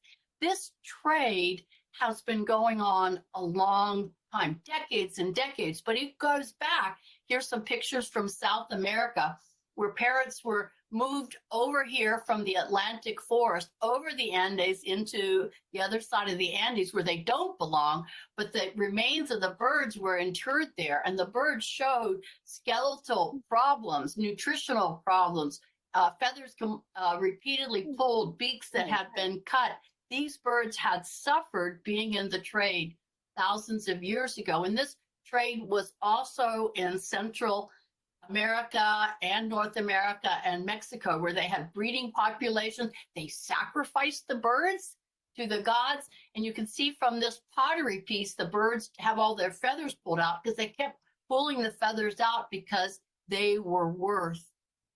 This trade has been going on a long time, decades and decades, but it goes back. Here's some pictures from South America where parrots were moved over here from the Atlantic forest over the Andes into the other side of the Andes where they don't belong, but the remains of the birds were interred there, and the birds showed skeletal problems, nutritional problems, feathers repeatedly pulled, beaks that had been cut. These birds had suffered being in the trade thousands of years ago, and this trade was also in Central America and North America and Mexico, where they had breeding populations. They sacrificed the birds to the gods. And you can see from this pottery piece, the birds have all their feathers pulled out because they kept pulling the feathers out because they were worth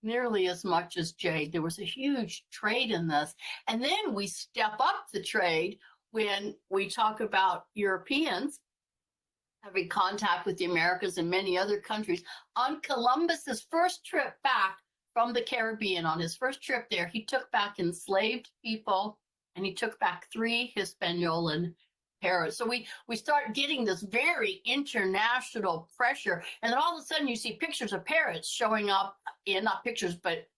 nearly as much as jade. There was a huge trade in this. And then we step up the trade when we talk about Europeans having contact with the Americas and many other countries. On Columbus's first trip back from the Caribbean, on his first trip there, he took back enslaved people, and he took back 3 Hispaniolan parrots. So we start getting this very international pressure, and then all of a sudden you see pictures of parrots showing up in, not pictures, but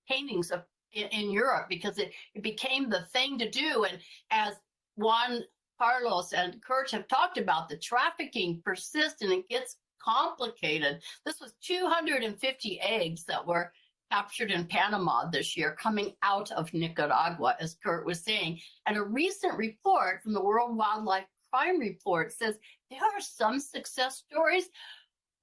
paintings of in Europe, because it became the thing to do. And as Juan Carlos and Kurt have talked about, the trafficking persists and it gets complicated. This was 250 eggs that were captured in Panama this year coming out of Nicaragua, as Kurt was saying. And a recent report from the World Wildlife Crime Report says there are some success stories,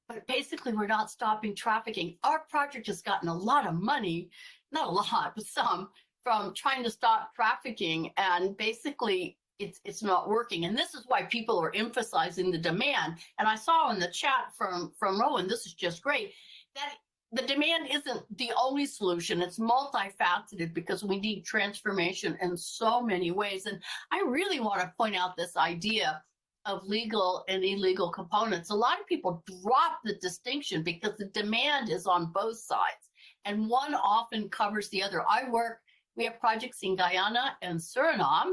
but basically we're not stopping trafficking. Our project has gotten a lot of money, not a lot, but some, from trying to stop trafficking, and basically it's not working. And this is why people are emphasizing the demand. And I saw in the chat from Rowan, this is just great, that the demand isn't the only solution. It's multifaceted because we need transformation in so many ways. And I really want to point out this idea of legal and illegal components. A lot of people drop the distinction because the demand is on both sides, and one often covers the other. We have projects in Guyana and Suriname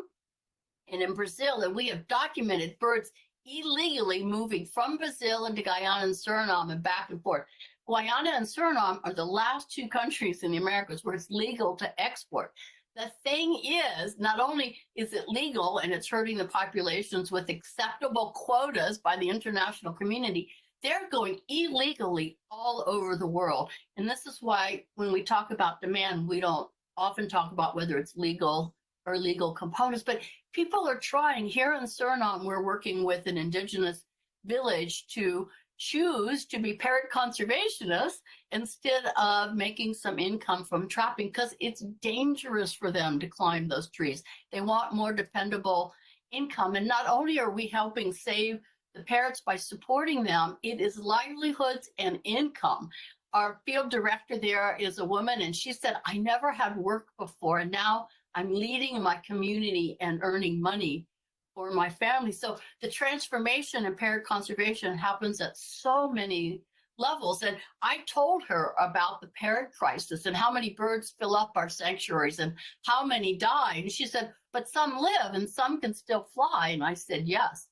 and in Brazil, and we have documented birds illegally moving from Brazil into Guyana and Suriname and back and forth. Guyana and Suriname are the last 2 countries in the Americas where it's legal to export. The thing is, not only is it legal and it's hurting the populations with acceptable quotas by the international community, they're going illegally all over the world. And this is why when we talk about demand, we don't often talk about whether it's legal or legal components, but people are trying. Here in Suriname, we're working with an indigenous village to choose to be parrot conservationists instead of making some income from trapping, because it's dangerous for them to climb those trees. They want more dependable income. And not only are we helping save the parrots by supporting them, it is livelihoods and income. Our field director there is a woman, and she said, I never had work before, and now I'm leading my community and earning money for my family. So the transformation in parrot conservation happens at so many levels. And I told her about the parrot crisis and how many birds fill up our sanctuaries and how many die. And she said, but some live and some can still fly. And I said, yes.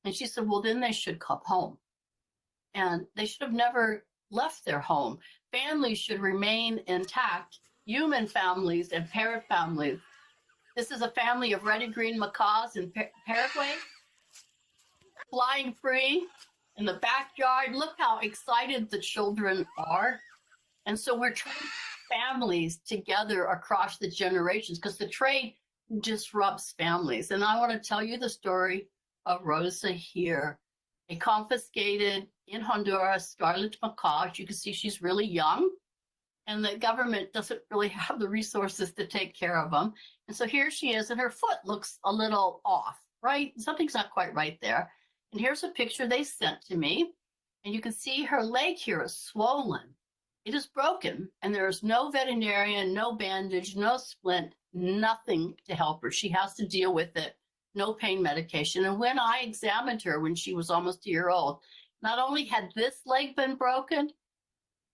And she said, well, then they should come home. And they should have never left their home. Families should remain intact, human families and parrot families. This is a family of red and green macaws in Paraguay, flying free in the backyard. Look how excited the children are. And so we're trying to put families together across the generations, because the trade disrupts families. And I want to tell you the story of Rosa here, a confiscated in Honduras, scarlet macaw. As you can see, she's really young, and the government doesn't really have the resources to take care of them. And so here she is, and her foot looks a little off, right? Something's not quite right there. And here's a picture they sent to me, and you can see her leg here is swollen. It is broken, and there's no veterinarian, no bandage, no splint, nothing to help her. She has to deal with it, no pain medication. And when I examined her when she was almost a year old, not only had this leg been broken,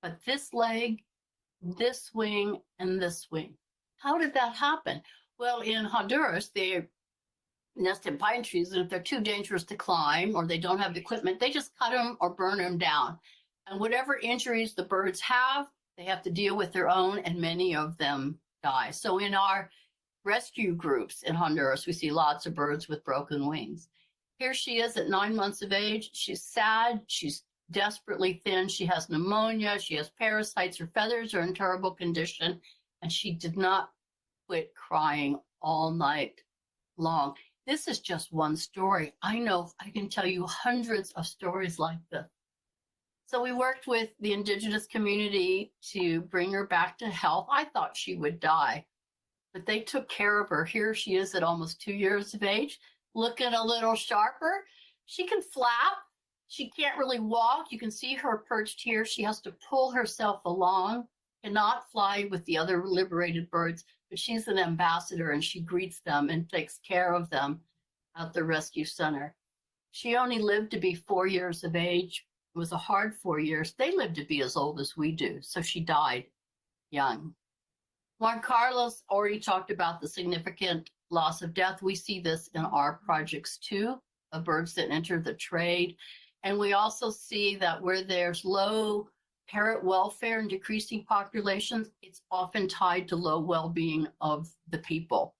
but this leg, this wing, and this wing. How did that happen? Well, in Honduras, they nest in pine trees, and if they're too dangerous to climb or they don't have the equipment, they just cut them or burn them down. And whatever injuries the birds have, they have to deal with their own, and many of them die. So in our rescue groups in Honduras, we see lots of birds with broken wings. Here she is at 9 months of age. She's sad. She's desperately thin. She has pneumonia. She has parasites. Her feathers are in terrible condition. And she did not quit crying all night long. This is just one story. I know I can tell you hundreds of stories like this. So we worked with the indigenous community to bring her back to health. I thought she would die, but they took care of her. Here she is at almost 2 years of age, looking a little sharper. She can flap. She can't really walk. You can see her perched here. She has to pull herself along, cannot fly with the other liberated birds, but she's an ambassador, and she greets them and takes care of them at the rescue center. She only lived to be 4 years of age. It was a hard 4 years. They lived to be as old as we do, so she died young. Juan Carlos already talked about the significant loss of death. We see this in our projects too, of birds that enter the trade. And we also see that where there's low parrot welfare and decreasing populations, it's often tied to low well-being of the people.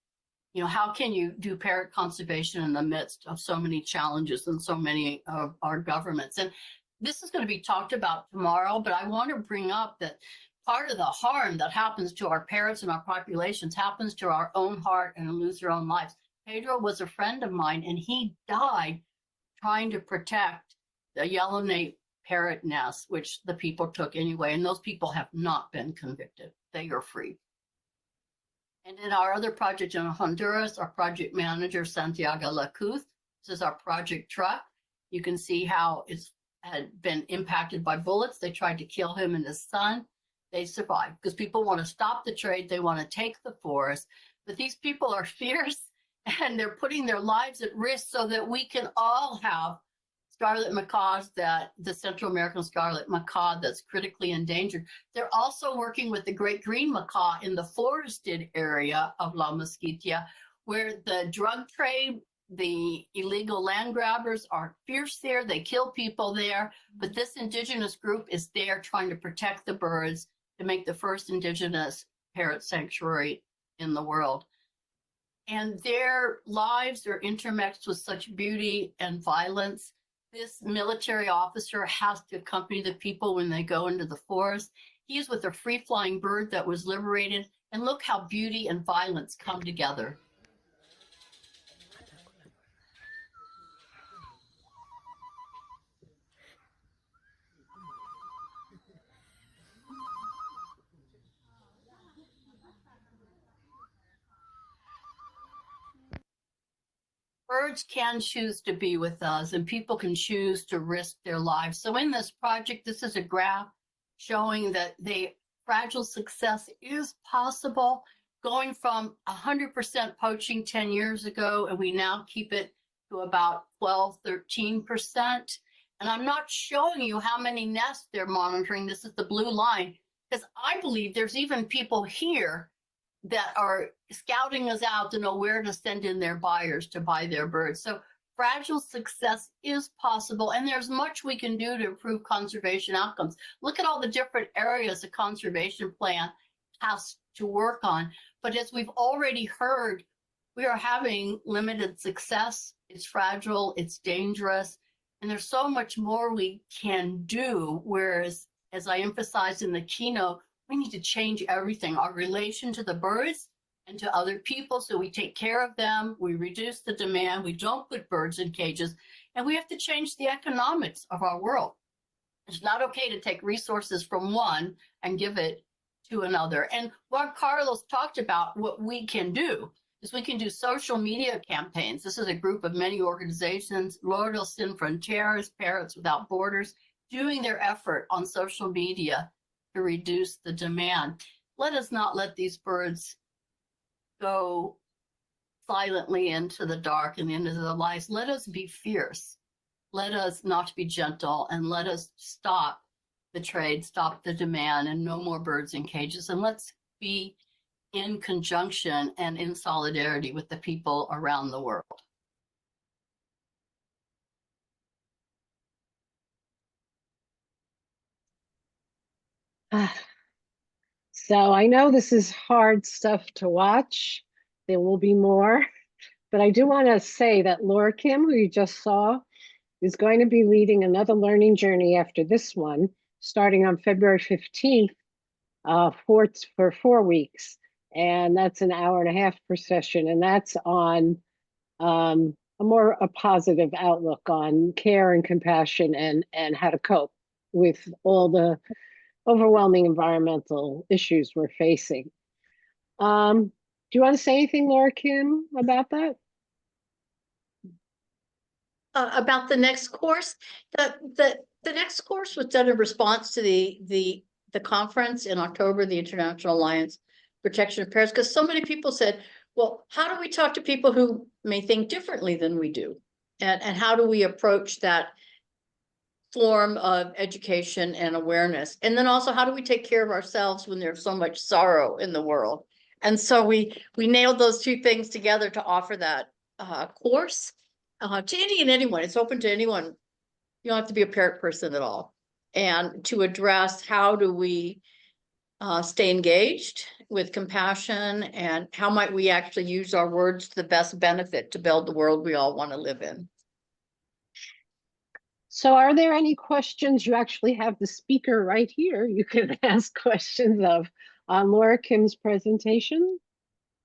You know, how can you do parrot conservation in the midst of so many challenges and so many of our governments? And this is going to be talked about tomorrow, but I want to bring up that part of the harm that happens to our parrots and our populations happens to our own heart, and lose their own lives. Pedro was a friend of mine, and he died trying to protect the yellow-nape parrot nest, which the people took anyway, and those people have not been convicted. They are free. And in our other project in Honduras, our project manager, Santiago Lacuz, this is our project truck. You can see how it's had been impacted by bullets. They tried to kill him and his son. They survived because people want to stop the trade. They want to take the forest. But these people are fierce, and they're putting their lives at risk so that we can all have scarlet macaws, that the Central American scarlet macaw that's critically endangered. They're also working with the great green macaw in the forested area of La Mosquitia, where the drug trade, the illegal land grabbers are fierce there. They kill people there. But this indigenous group is there trying to protect the birds, to make the first indigenous parrot sanctuary in the world. And their lives are intermixed with such beauty and violence. This military officer has to accompany the people when they go into the forest. He's with a free-flying bird that was liberated. And look how beauty and violence come together. Birds can choose to be with us, and people can choose to risk their lives. So in this project, this is a graph showing that the fragile success is possible, going from 100% poaching 10 years ago, and we now keep it to about 12, 13%. And I'm not showing you how many nests they're monitoring. This is the blue line, because I believe there's even people here that are scouting us out to know where to send in their buyers to buy their birds. So fragile success is possible, and there's much we can do to improve conservation outcomes. Look at all the different areas a conservation plan has to work on. But as we've already heard, we are having limited success. It's fragile, it's dangerous, and there's so much more we can do. Whereas, as I emphasized in the keynote, we need to change everything, our relation to the birds and to other people, so we take care of them, we reduce the demand, we don't put birds in cages, and we have to change the economics of our world. It's not okay to take resources from one and give it to another. And what Carlos talked about, what we can do is we can do social media campaigns. This is a group of many organizations, Loyal Sin Fronteras, Parrots Without Borders, doing their effort on social media to reduce the demand. Let us not let these birds go silently into the dark and into the lights. Let us be fierce. Let us not be gentle, and let us stop the trade, stop the demand, and no more birds in cages. And let's be in conjunction and in solidarity with the people around the world. So I know this is hard stuff to watch. There will be more, but I do want to say that Laura Kim, who you just saw, is going to be leading another learning journey after this one, starting on February 15th for 4 weeks. And that's an hour and a half per session. And that's on a positive outlook on care and compassion and how to cope with all the overwhelming environmental issues we're facing. Do you want to say anything, Laura Kim, about that? About the next course, the next course was done in response to the conference in October, the International Alliance Protection of Parrots, because so many people said, well, how do we talk to people who may think differently than we do? And how do we approach that form of education and awareness? And then also, how do we take care of ourselves when there's so much sorrow in the world? And so we nailed those two things together to offer that course to any and anyone. It's open to anyone. You don't have to be a parrot person at all. And to address how do we stay engaged with compassion, and how might we actually use our words to the best benefit to build the world we all want to live in. So are there any questions? You actually have the speaker right here. You can ask questions of on Laura Kim's presentation,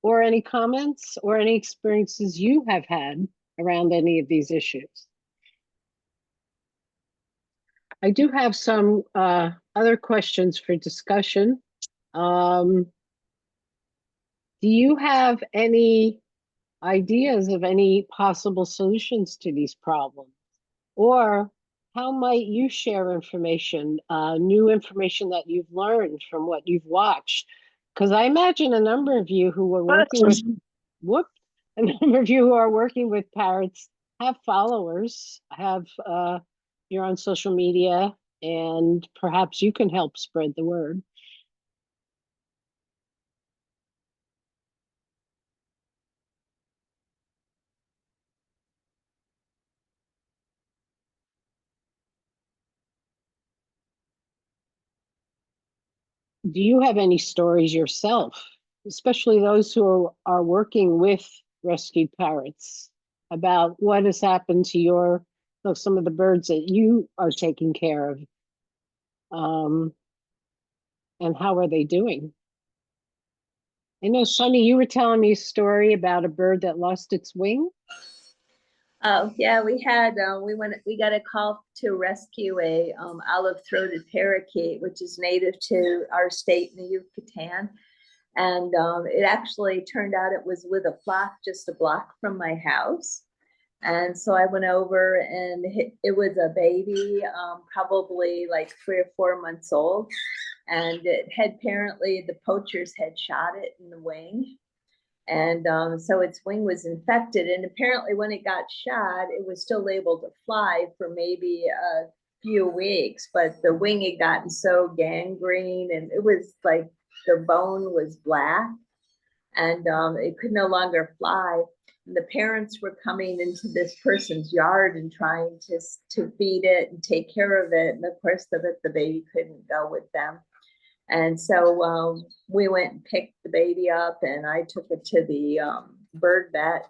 or any comments or any experiences you have had around any of these issues. I do have some other questions for discussion. Do you have any ideas of any possible solutions to these problems? Or how might you share information, new information that you've learned from what you've watched? Because I imagine a number of you who are working with, a number of you who are working with parrots have followers, you're on social media, and perhaps you can help spread the word. Do you have any stories yourself, especially those who are working with rescued parrots, about what has happened to some of the birds that you are taking care of, and how are they doing? I know, Sunny, you were telling me a story about a bird that lost its wing. Oh yeah, we got a call to rescue a olive-throated parakeet, which is native to our state in the Yucatan. And it actually turned out it was with a flock just a block from my house. And so I went over, and it was a baby, probably like 3 or 4 months old. And it had apparently, the poachers had shot it in the wing. And so its wing was infected. And apparently when it got shot, it was still able to fly for maybe a few weeks, but the wing had gotten so gangrene, and it was like the bone was black, and it could no longer fly. And the parents were coming into this person's yard and trying to feed it and take care of it. And of course, the baby couldn't go with them. And so we went and picked the baby up, and I took it to the bird vet,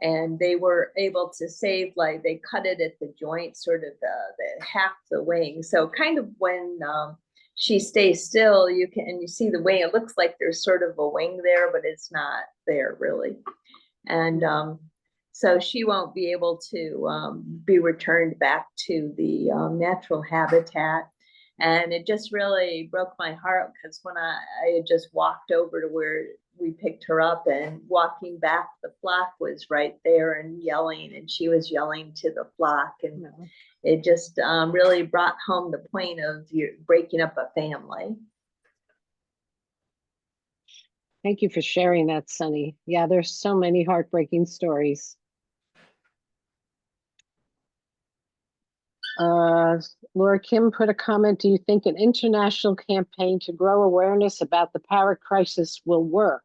and they were able to save, like, they cut it at the joint, sort of the half the wing. So kind of when she stays still, you see the wing. It looks like there's sort of a wing there, but it's not there really. And So she won't be able to be returned back to the natural habitat. And it just really broke my heart because when I had just walked over to where we picked her up, and walking back, the flock was right there and yelling, and she was yelling to the flock. And it just really brought home the point of you breaking up a family. Thank you for sharing that, Sunny. Yeah, there's so many heartbreaking stories. Laura Kim put a comment, do you think an international campaign to grow awareness about the parrot crisis will work?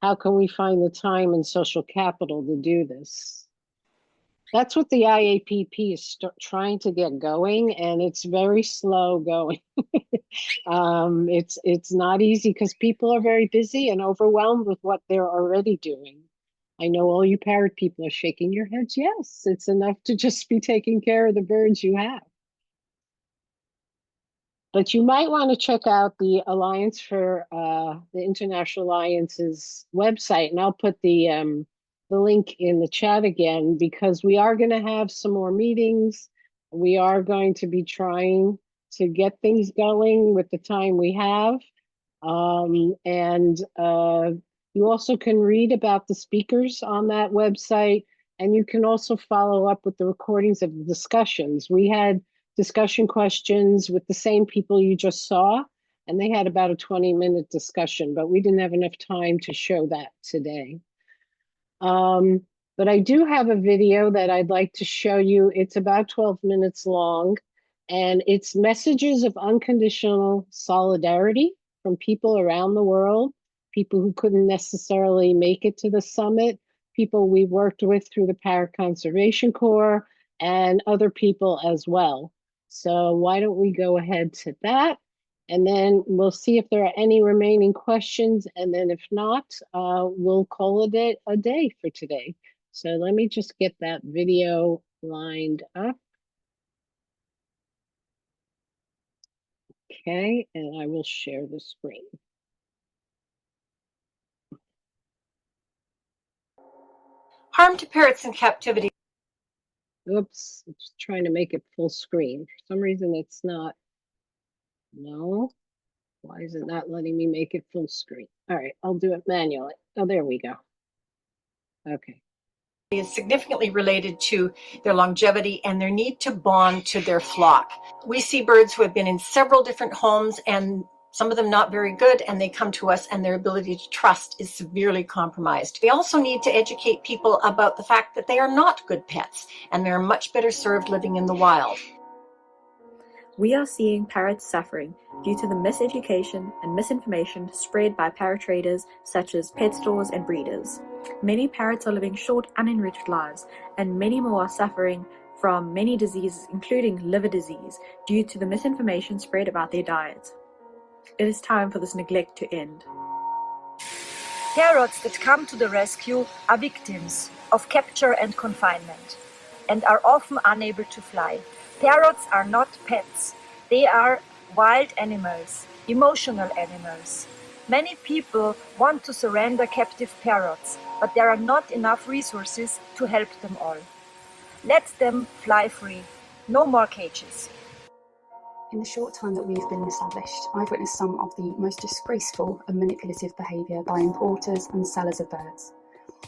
How can we find the time and social capital to do this? That's what the IAPP is trying to get going, and it's very slow going. It's not easy because people are very busy and overwhelmed with what they're already doing. I know all you parrot people are shaking your heads. Yes, it's enough to just be taking care of the birds you have. But you might want to check out the Alliance for the International Alliance's website, and I'll put the link in the chat again, because we are going to have some more meetings. We are going to be trying to get things going with the time we have. You also can read about the speakers on that website, and you can also follow up with the recordings of the discussions. We had discussion questions with the same people you just saw, and they had about a 20-minute discussion, but we didn't have enough time to show that today. But I do have a video that I'd like to show you. It's about 12 minutes long, and it's messages of unconditional solidarity from people around the world, people who couldn't necessarily make it to the summit, people we worked with through the Parrot Conservation Corps, and other people as well. So why don't we go ahead to that, and then we'll see if there are any remaining questions, and then if not, we'll call it a day for today. So let me just get that video lined up. Okay, and I will share the screen. Harm to parrots in captivity. Oops, I'm just trying to make it full screen. For some reason it's not. No, why is it not letting me make it full screen? All right, I'll do it manually. Oh, there we go. Okay. Is significantly related to their longevity and their need to bond to their flock. We see birds who have been in several different homes, and some of them not very good, and they come to us and their ability to trust is severely compromised. We also need to educate people about the fact that they are not good pets, and they're much better served living in the wild. We are seeing parrots suffering due to the miseducation and misinformation spread by parrot traders such as pet stores and breeders. Many parrots are living short, unenriched lives, and many more are suffering from many diseases, including liver disease, due to the misinformation spread about their diets. It is time for this neglect to end. Parrots that come to the rescue are victims of capture and confinement, and are often unable to fly. Parrots are not pets. They are wild animals, emotional animals. Many people want to surrender captive parrots, but there are not enough resources to help them all. Let them fly free. No more cages. In the short time that we've been established, I've witnessed some of the most disgraceful and manipulative behaviour by importers and sellers of birds.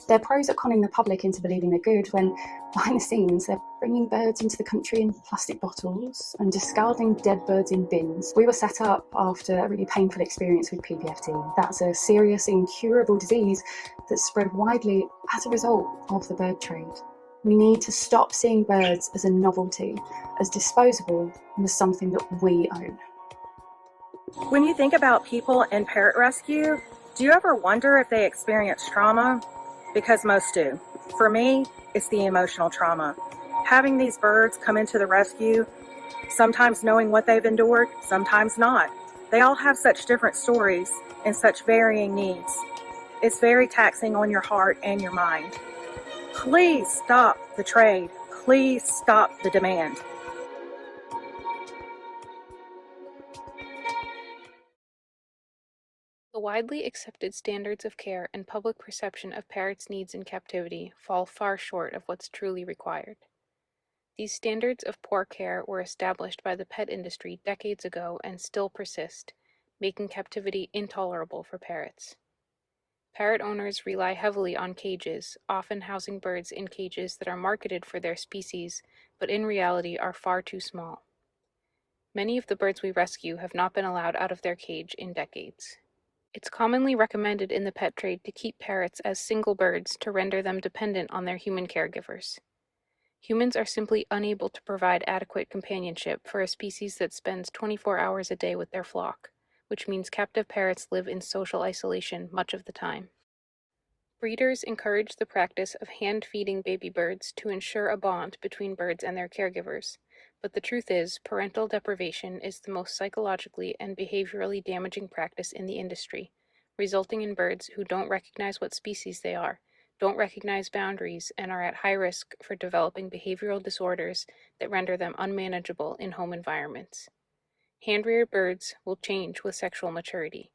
Their pros are conning the public into believing they're good when, behind the scenes, they're bringing birds into the country in plastic bottles and discarding dead birds in bins. We were set up after a really painful experience with PPFD. That's a serious, incurable disease that's spread widely as a result of the bird trade. We need to stop seeing birds as a novelty, as disposable, and as something that we own. When you think about people in parrot rescue, do you ever wonder if they experience trauma? Because most do. For me, it's the emotional trauma. Having these birds come into the rescue, sometimes knowing what they've endured, sometimes not. They all have such different stories and such varying needs. It's very taxing on your heart and your mind. Please stop the trade. Please stop the demand. The widely accepted standards of care and public perception of parrots' needs in captivity fall far short of what's truly required. These standards of poor care were established by the pet industry decades ago and still persist, making captivity intolerable for parrots. Parrot owners rely heavily on cages, often housing birds in cages that are marketed for their species, but in reality are far too small. Many of the birds we rescue have not been allowed out of their cage in decades. It's commonly recommended in the pet trade to keep parrots as single birds to render them dependent on their human caregivers. Humans are simply unable to provide adequate companionship for a species that spends 24 hours a day with their flock, which means captive parrots live in social isolation much of the time. Breeders encourage the practice of hand-feeding baby birds to ensure a bond between birds and their caregivers, but the truth is, parental deprivation is the most psychologically and behaviorally damaging practice in the industry, resulting in birds who don't recognize what species they are, don't recognize boundaries, and are at high risk for developing behavioral disorders that render them unmanageable in home environments. Hand-reared birds will change with sexual maturity.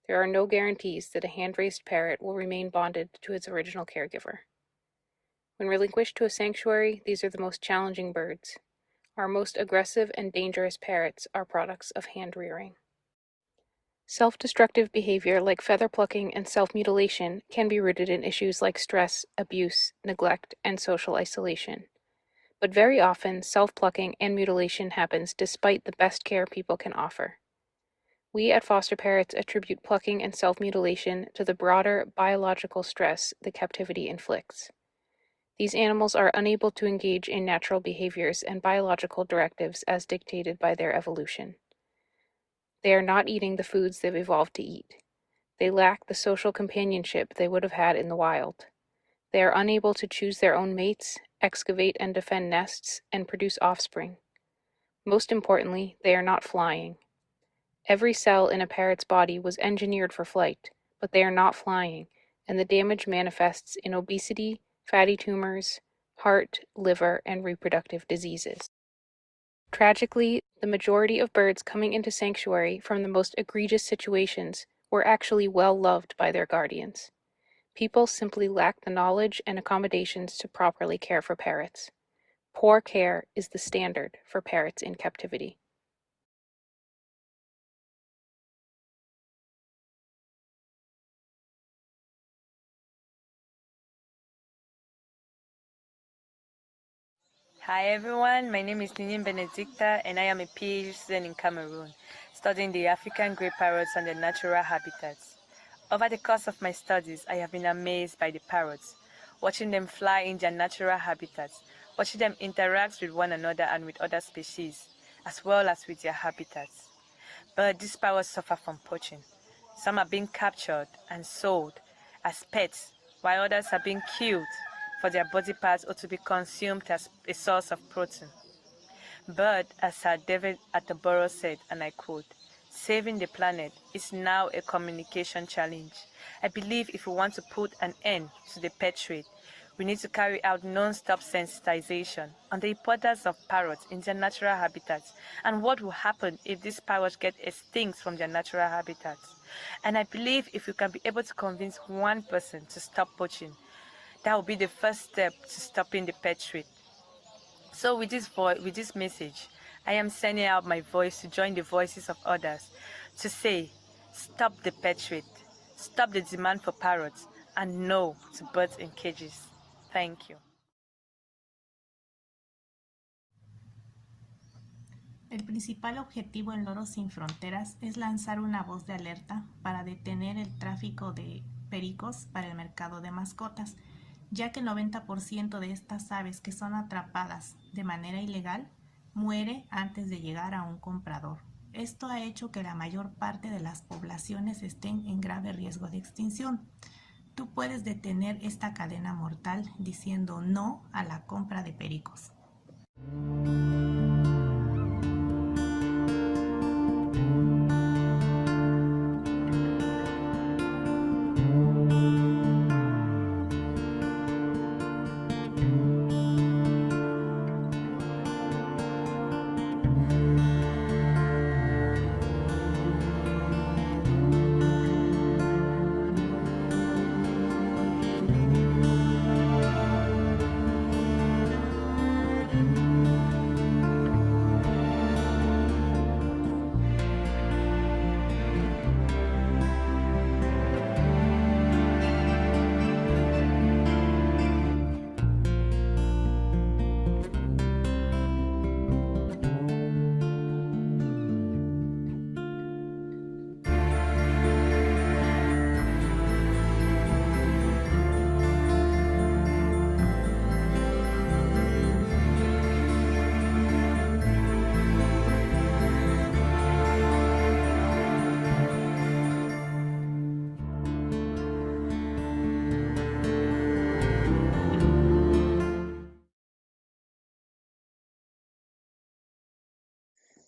There are no guarantees that a hand-raised parrot will remain bonded to its original caregiver. When relinquished to a sanctuary, these are the most challenging birds. Our most aggressive and dangerous parrots are products of hand-rearing. Self-destructive behavior like feather plucking and self-mutilation can be rooted in issues like stress, abuse, neglect, and social isolation. But very often, self-plucking and mutilation happens despite the best care people can offer. We at Foster Parrots attribute plucking and self-mutilation to the broader biological stress that captivity inflicts. These animals are unable to engage in natural behaviors and biological directives as dictated by their evolution. They are not eating the foods they've evolved to eat. They lack the social companionship they would have had in the wild. They are unable to choose their own mates, excavate and defend nests, and produce offspring. Most importantly, they are not flying. Every cell in a parrot's body was engineered for flight, but they are not flying, and the damage manifests in obesity, fatty tumors, heart, liver, and reproductive diseases. Tragically, the majority of birds coming into sanctuary from the most egregious situations were actually well loved by their guardians. People simply lack the knowledge and accommodations to properly care for parrots. Poor care is the standard for parrots in captivity. Hi everyone, my name is Ninin Benedicta and I am a PhD student in Cameroon, studying the African grey parrots and their natural habitats. Over the course of my studies, I have been amazed by the parrots, watching them fly in their natural habitats, watching them interact with one another and with other species, as well as with their habitats. But these parrots suffer from poaching. Some are being captured and sold as pets, while others are being killed for their body parts or to be consumed as a source of protein. But as Sir David Attenborough said, and I quote, "Saving the planet is now a communication challenge." I believe if we want to put an end to the pet trade, we need to carry out non-stop sensitization on the importance of parrots in their natural habitats and what will happen if these parrots get extinct from their natural habitats. And I believe if we can be able to convince one person to stop poaching, that will be the first step to stopping the pet trade. So with this message, I am sending out my voice to join the voices of others to say, stop the pet trade, stop the demand for parrots, and no to birds in cages. Thank you. El principal objetivo en Loros Sin Fronteras es lanzar una voz de alerta para detener el tráfico de pericos para el mercado de mascotas, ya que el 90% de estas aves que son atrapadas de manera ilegal muere antes de llegar a un comprador. Esto ha hecho que la mayor parte de las poblaciones estén en grave riesgo de extinción. Tú puedes detener esta cadena mortal diciendo no a la compra de pericos.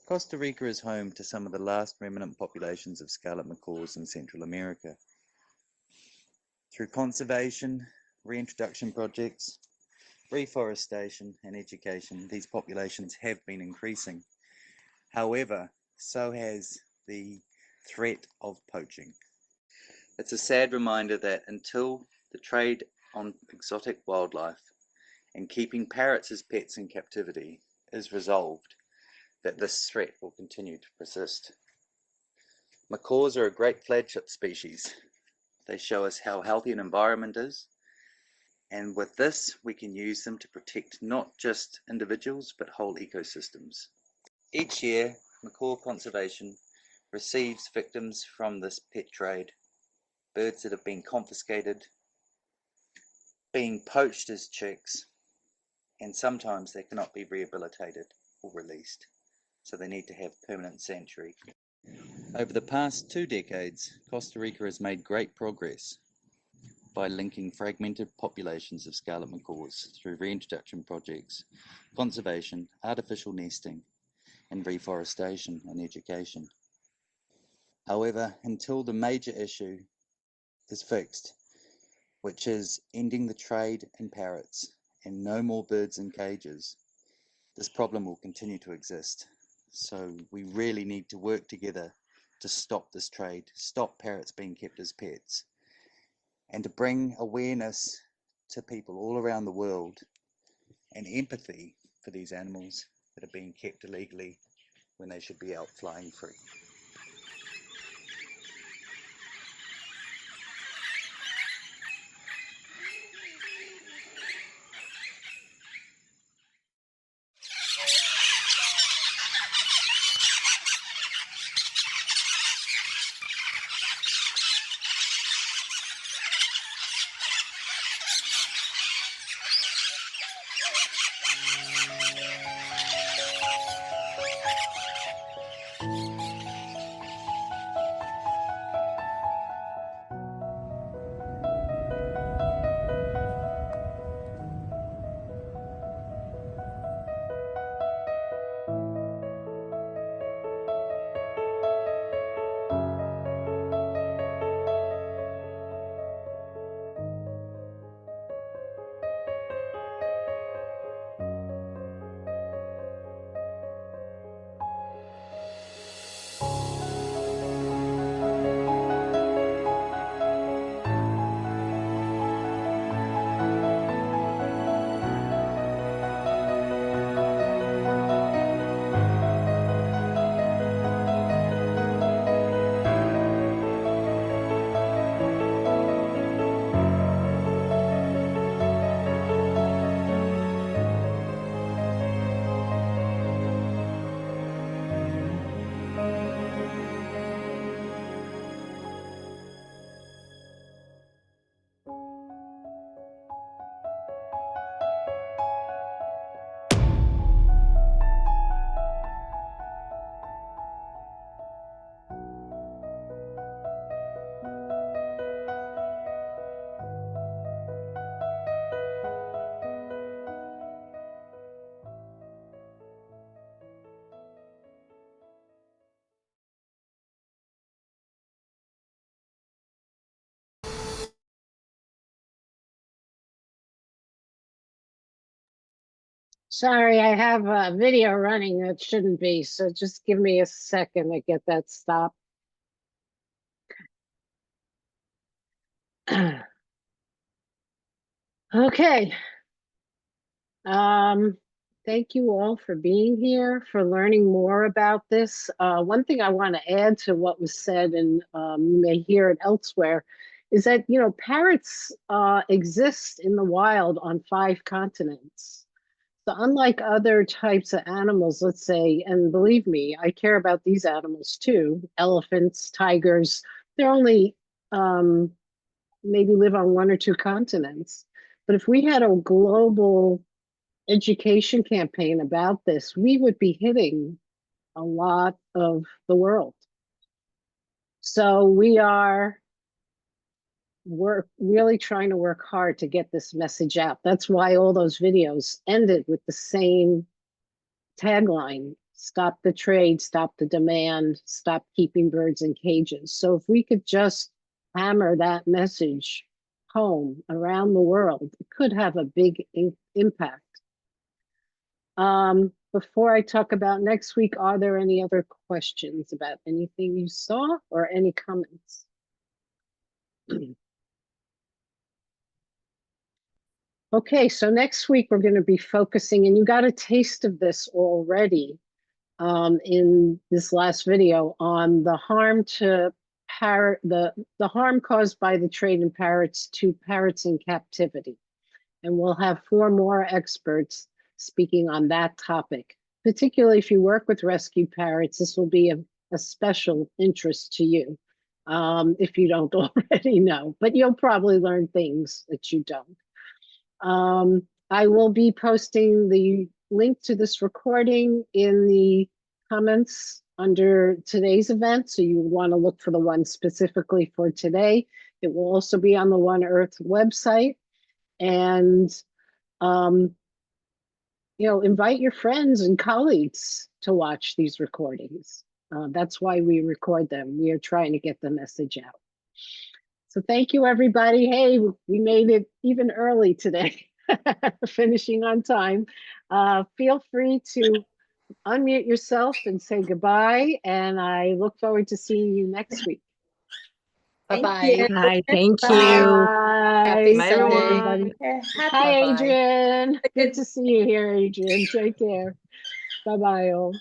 Costa Rica is home to some of the last remnant populations of scarlet macaws in Central America. Through conservation, reintroduction projects, reforestation, and education, these populations have been increasing. However, so has the threat of poaching. It's a sad reminder that until the trade on exotic wildlife and keeping parrots as pets in captivity is resolved, that this threat will continue to persist. Macaws are a great flagship species. They show us how healthy an environment is, and with this we can use them to protect not just individuals but whole ecosystems. Each year, macaw conservation receives victims from this pet trade, birds that have been confiscated, being poached as chicks, and sometimes they cannot be rehabilitated or released, so they need to have permanent sanctuary. Over the past 2 decades, Costa Rica has made great progress by linking fragmented populations of scarlet macaws through reintroduction projects, conservation, artificial nesting, and reforestation and education. However, until the major issue is fixed, which is ending the trade in parrots and no more birds in cages, this problem will continue to exist. So we really need to work together to stop this trade, stop parrots being kept as pets, and to bring awareness to people all around the world and empathy for these animals that are being kept illegally when they should be out flying free. Sorry, I have a video running that shouldn't be, so just give me a second to get that stopped. Okay. Thank you all for being here, for learning more about this. One thing I want to add to what was said, and you may hear it elsewhere, is that, you know, parrots exist in the wild on 5 continents. So unlike other types of animals, let's say, and believe me, I care about these animals too, elephants, tigers, they're only maybe live on 1 or 2 continents. But if we had a global education campaign about this, we would be hitting a lot of the world. So we're really trying to work hard to get this message out. That's why all those videos ended with the same tagline, stop the trade, stop the demand, stop keeping birds in cages. So if we could just hammer that message home around the world, it could have a big impact. Before I talk about next week, are there any other questions about anything you saw or any comments? Okay, so next week we're going to be focusing, and you got a taste of this already in this last video, on the harm to parrot, the harm caused by the trade in parrots to parrots in captivity. And we'll have 4 more experts speaking on that topic. Particularly if you work with rescue parrots, this will be a special interest to you, if you don't already know, but you'll probably learn things that you don't. I will be posting the link to this recording in the comments under today's event, so you want to look for the one specifically for today. It will also be on the One Earth website. And you know, invite your friends and colleagues to watch these recordings. That's why we record them. We are trying to get the message out. So thank you, everybody. Hey, we made it even early today, finishing on time. Feel free to unmute yourself and say goodbye, and I look forward to seeing you next week. Bye-bye. Hi, thank you. Bye. Bye, everyone. Everybody. Hi, Adrian. Good to see you here, Adrian. Take care. Bye-bye, all.